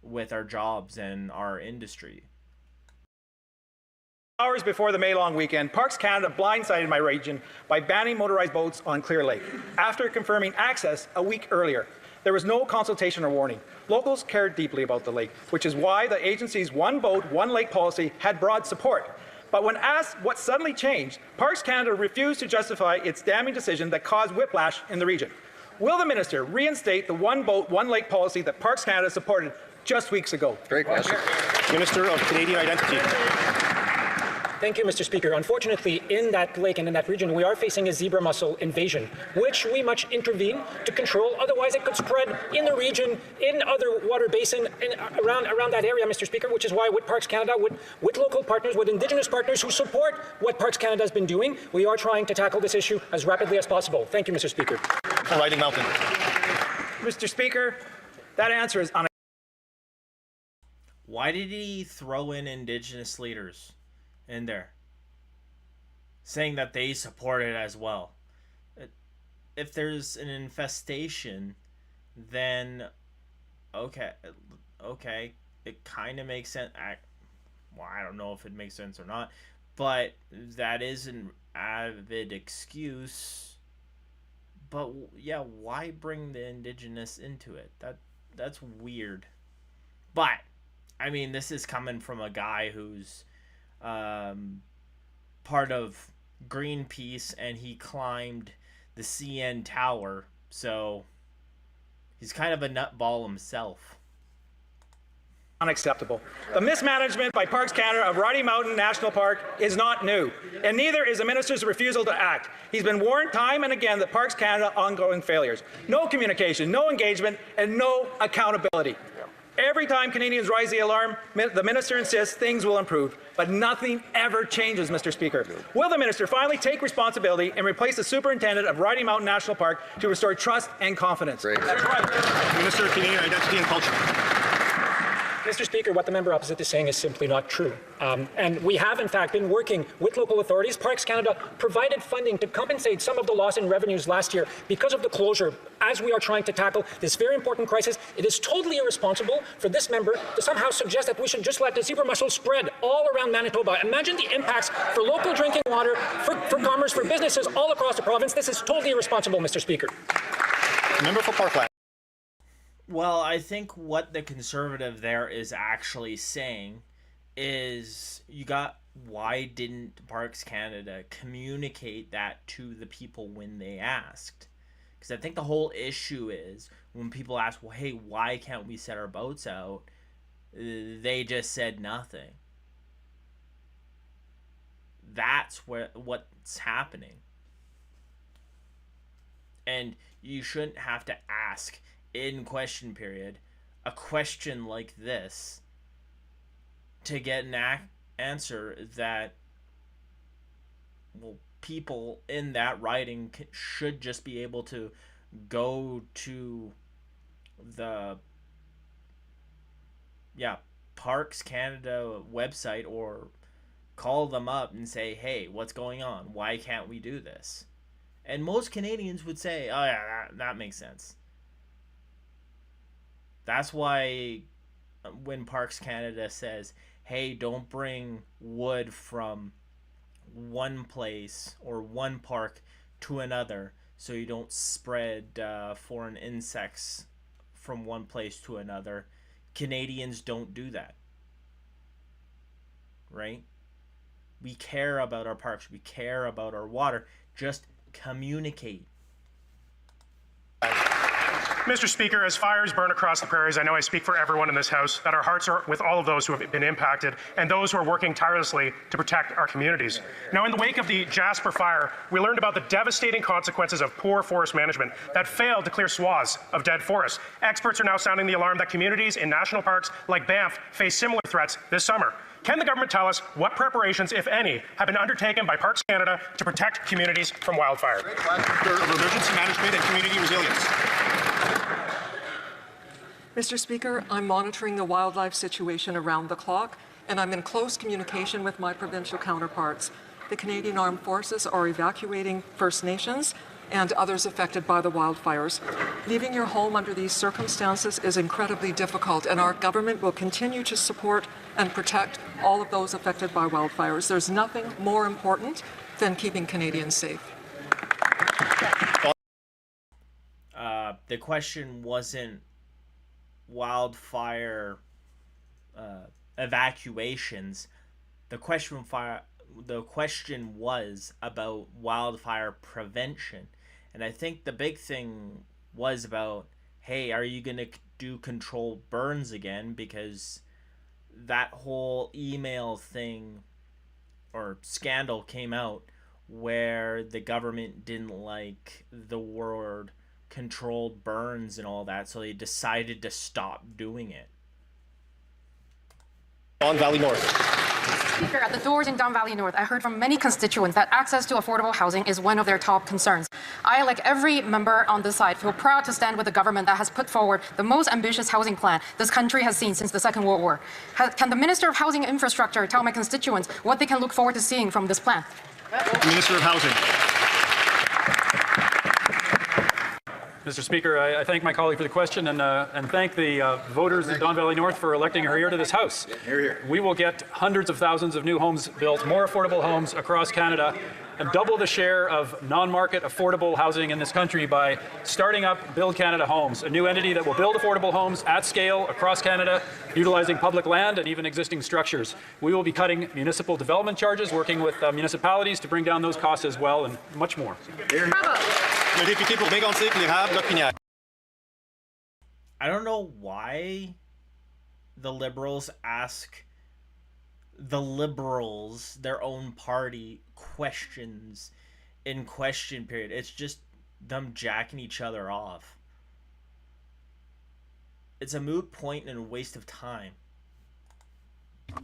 with our jobs and our industry? Hours before the May-long weekend, Parks Canada blindsided my region by banning motorized boats on Clear Lake, after confirming access a week earlier. There was no consultation or warning. Locals cared deeply about the lake, which is why the agency's one boat, one lake policy had broad support. But when asked what suddenly changed, Parks Canada refused to justify its damning decision that caused whiplash in the region. Will the minister reinstate the one boat, one lake policy that Parks Canada supported just weeks ago? Great question. Minister of Canadian Identity. Thank you, Mr. Speaker. Unfortunately, in that lake and in that region, we are facing a zebra mussel invasion, which we must intervene to control. Otherwise, it could spread in the region, in other water basin, and around that area, Mr. Speaker, which is why with Parks Canada, with local partners, with Indigenous partners who support what Parks Canada has been doing, we are trying to tackle this issue as rapidly as possible. Thank you, Mr. Speaker. Riding Mountain. Mr. Speaker, that answer is unacceptable. Why did he throw in Indigenous leaders in there, saying that they support it as well? If there's an infestation, then okay, it kind of makes sense. Well, I don't know if it makes sense or not, but that is an avid excuse. But yeah, why bring the Indigenous into it? That's weird. But I mean, this is coming from a guy who's part of Greenpeace, and he climbed the CN Tower, so he's kind of a nutball himself. Unacceptable. The mismanagement by Parks Canada of Rocky Mountain National Park is not new, and neither is the minister's refusal to act. He's been warned time and again that Parks Canada ongoing failures. No communication, no engagement, and no accountability. Every time Canadians raise the alarm, the minister insists things will improve, but nothing ever changes, Mr. Speaker. Will the minister finally take responsibility and replace the superintendent of Rocky Mountain National Park to restore trust and confidence? That's right. Minister of Canadian Identity and Culture. Mr. Speaker, what the member opposite is saying is simply not true. And we have, in fact, been working with local authorities. Parks Canada provided funding to compensate some of the loss in revenues last year because of the closure. As we are trying to tackle this very important crisis, it is totally irresponsible for this member to somehow suggest that we should just let the zebra mussel spread all around Manitoba. Imagine the impacts for local drinking water, for commerce, for businesses all across the province. This is totally irresponsible, Mr. Speaker. Member for Parkland. Well, I think what the Conservative there is actually saying is why didn't Parks Canada communicate that to the people when they asked? Because I think the whole issue is when people ask, well, hey, why can't we set our boats out? They just said nothing. That's what's happening. And you shouldn't have to ask in question period a question like this to get an answer that, well, people in that writing should just be able to go to the Parks Canada website or call them up and say, hey, what's going on? Why can't we do this? And most Canadians would say, oh yeah, that makes sense. That's why when Parks Canada says, hey, don't bring wood from one place or one park to another so you don't spread foreign insects from one place to another, Canadians don't do that. Right? We care about our parks. We care about our water. Just communicate. Mr. Speaker, as fires burn across the prairies, I know I speak for everyone in this House that our hearts are with all of those who have been impacted and those who are working tirelessly to protect our communities. Now, in the wake of the Jasper fire, we learned about the devastating consequences of poor forest management that failed to clear swaths of dead forests. Experts are now sounding the alarm that communities in national parks like Banff face similar threats this summer. Can the government tell us what preparations, if any, have been undertaken by Parks Canada to protect communities from wildfire? Director of Emergency Management and Community Resilience. Mr. Speaker, I'm monitoring the wildlife situation around the clock, and I'm in close communication with my provincial counterparts. The Canadian Armed Forces are evacuating First Nations and others affected by the wildfires. Leaving your home under these circumstances is incredibly difficult, and our government will continue to support and protect all of those affected by wildfires. There's nothing more important than keeping Canadians safe. The question wasn't wildfire evacuations. The question was about wildfire prevention. And I think the big thing was about, hey, are you going to do controlled burns again? Because that whole email thing or scandal came out where the government didn't like the word controlled burns and all that, so they decided to stop doing it. Don Valley North. Speaker, at the doors in Don Valley North, I heard from many constituents that access to affordable housing is one of their top concerns. I, like every member on this side, feel proud to stand with a government that has put forward the most ambitious housing plan this country has seen since the Second World War. Can the Minister of Housing and Infrastructure tell my constituents what they can look forward to seeing from this plan? Minister of Housing. Mr. Speaker, I thank my colleague for the question and thank the voters in Don Valley North for electing her here to this House. We will get hundreds of thousands of new homes built, more affordable homes across Canada, and double the share of non-market affordable housing in this country by starting up Build Canada Homes, a new entity that will build affordable homes at scale across Canada, utilizing public land and even existing structures. We will be cutting municipal development charges, working with municipalities to bring down those costs as well, and much more. I don't know why the Liberals ask the Liberals, their own party, questions in question period. It's just them jacking each other off. It's a moot point and a waste of time.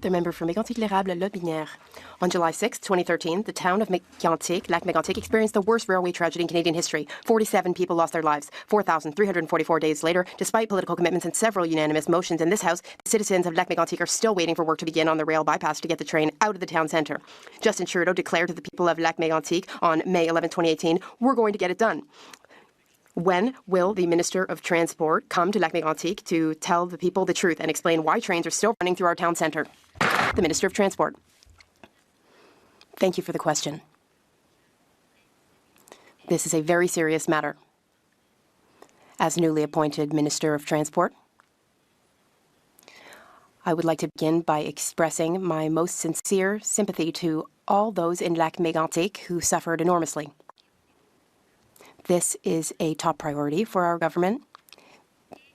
The member for Mégantic-L'Érable-Lotbinière. On July 6, 2013, the town of Mégantic, Lac Mégantic, experienced the worst railway tragedy in Canadian history. 47 people lost their lives. 4,344 days later, despite political commitments and several unanimous motions in this House, the citizens of Lac Mégantic are still waiting for work to begin on the rail bypass to get the train out of the town centre. Justin Trudeau declared to the people of Lac Mégantic on May 11, 2018, "We're going to get it done." When will the Minister of Transport come to Lac Mégantic to tell the people the truth and explain why trains are still running through our town centre? The Minister of Transport. Thank you for the question. This is a very serious matter. As newly appointed Minister of Transport, I would like to begin by expressing my most sincere sympathy to all those in Lac Mégantic who suffered enormously. This is a top priority for our government.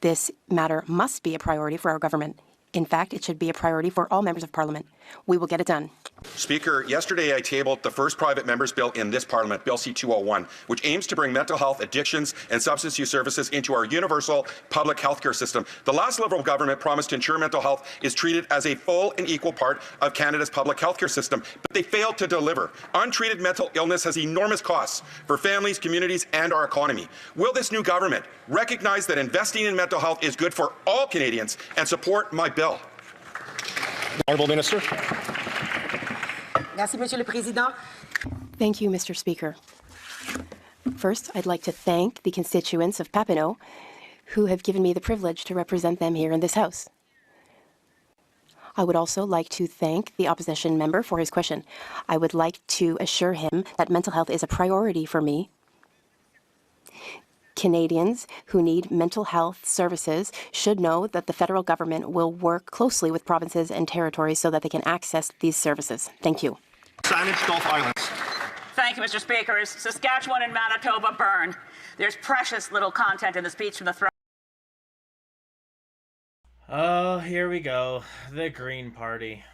This matter must be a priority for our government. In fact, it should be a priority for all members of Parliament. We will get it done. Speaker, yesterday I tabled the first private member's bill in this Parliament, Bill C-201, which aims to bring mental health, addictions and substance use services into our universal public healthcare system. The last Liberal government promised to ensure mental health is treated as a full and equal part of Canada's public healthcare system, but they failed to deliver. Untreated mental illness has enormous costs for families, communities and our economy. Will this new government recognize that investing in mental health is good for all Canadians and support my bill? Honourable Minister. Merci, Monsieur le Président. Thank you, Mr. Speaker. First, I'd like to thank the constituents of Papineau who have given me the privilege to represent them here in this House. I would also like to thank the opposition member for his question. I would like to assure him that mental health is a priority for me. Canadians who need mental health services should know that the federal government will work closely with provinces and territories so that they can access these services. Thank you. Saanich Gulf Islands. Thank you, Mr. Speaker. As Saskatchewan and Manitoba burn, there's precious little content in the speech from the throne. Oh, here we go. The Green Party.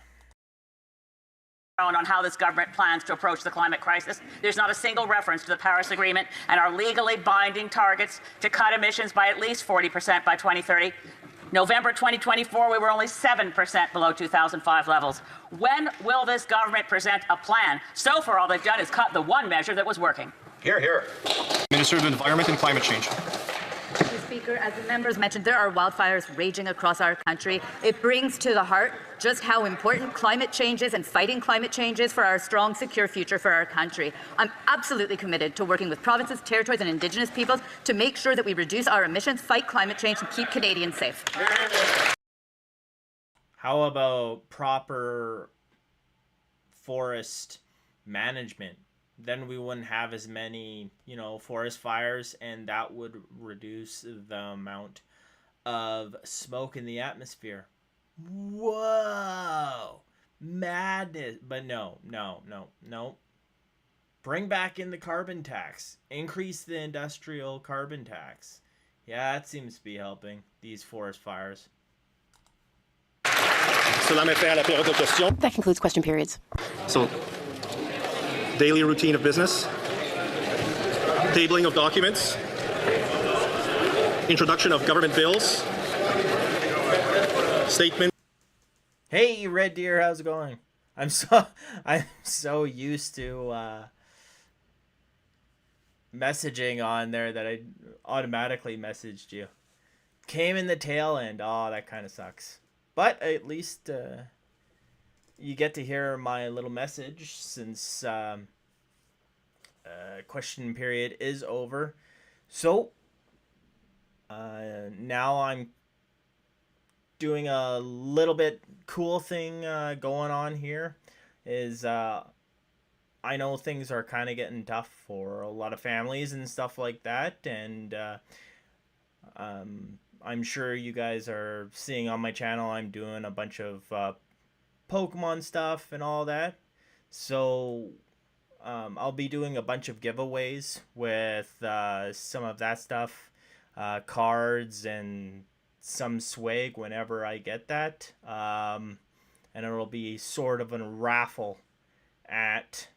On how this government plans to approach the climate crisis. There's not a single reference to the Paris Agreement and our legally binding targets to cut emissions by at least 40% by 2030. November 2024, we were only 7% below 2005 levels. When will this government present a plan? So far, all they've done is cut the one measure that was working. Hear, hear. Minister of Environment and Climate Change. Mr. Speaker, as the members mentioned, there are wildfires raging across our country. It brings to the heart just how important climate change is and fighting climate change is for our strong, secure future for our country. I'm absolutely committed to working with provinces, territories and Indigenous peoples to make sure that we reduce our emissions, fight climate change and keep Canadians safe. How about proper forest management? Then we wouldn't have as many, forest fires, and that would reduce the amount of smoke in the atmosphere. Whoa! Madness. But no. Bring back in the carbon tax. Increase the industrial carbon tax. Yeah, that seems to be helping these forest fires. That concludes question periods. So, daily routine of business, tabling of documents, introduction of government bills, statement. Hey, Red Deer, how's it going? I'm so used to messaging on there that I automatically messaged you. Came in the tail end. Oh, that kind of sucks. But at least you get to hear my little message since question period is over. So now I'm doing a little bit cool thing going on here. Is I know things are kind of getting tough for a lot of families and stuff like that, and I'm sure you guys are seeing on my channel I'm doing a bunch of Pokemon stuff and all that. So I'll be doing a bunch of giveaways with some of that stuff, cards and some swag whenever I get that. And it'll be sort of a raffle at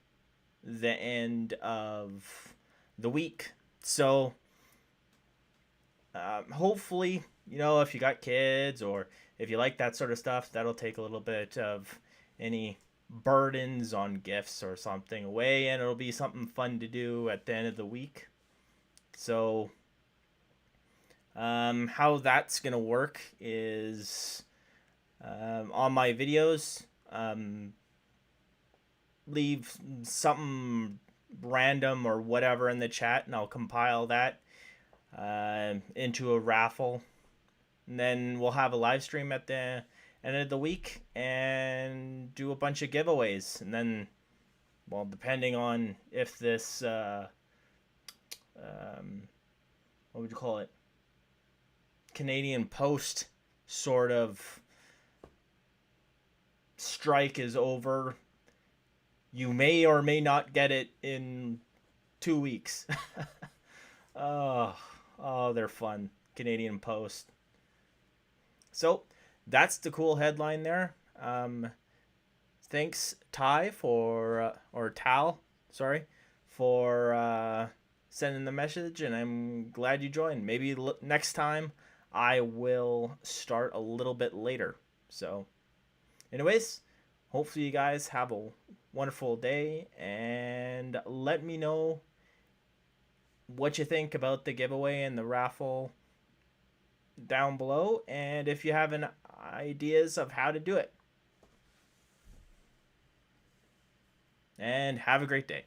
the end of the week. So hopefully, you know, if you got kids or if you like that sort of stuff, that'll take a little bit of any burdens on gifts or something away, and it'll be something fun to do at the end of the week. So how that's gonna work is on my videos, leave something random or whatever in the chat, and I'll compile that into a raffle, and then we'll have a live stream at the end of the week and do a bunch of giveaways. And then, well, depending on if this what would you call it, Canadian Post sort of strike is over, you may or may not get it in 2 weeks. Oh, they're fun. Canadian Post. So that's the cool headline there. Thanks, Ty, for or Tal, sorry, for sending the message, and I'm glad you joined. Maybe next time I will start a little bit later. So, anyways, hopefully you guys have a wonderful day, and let me know what you think about the giveaway and the raffle down below, and if you have ideas of how to do it. And have a great day.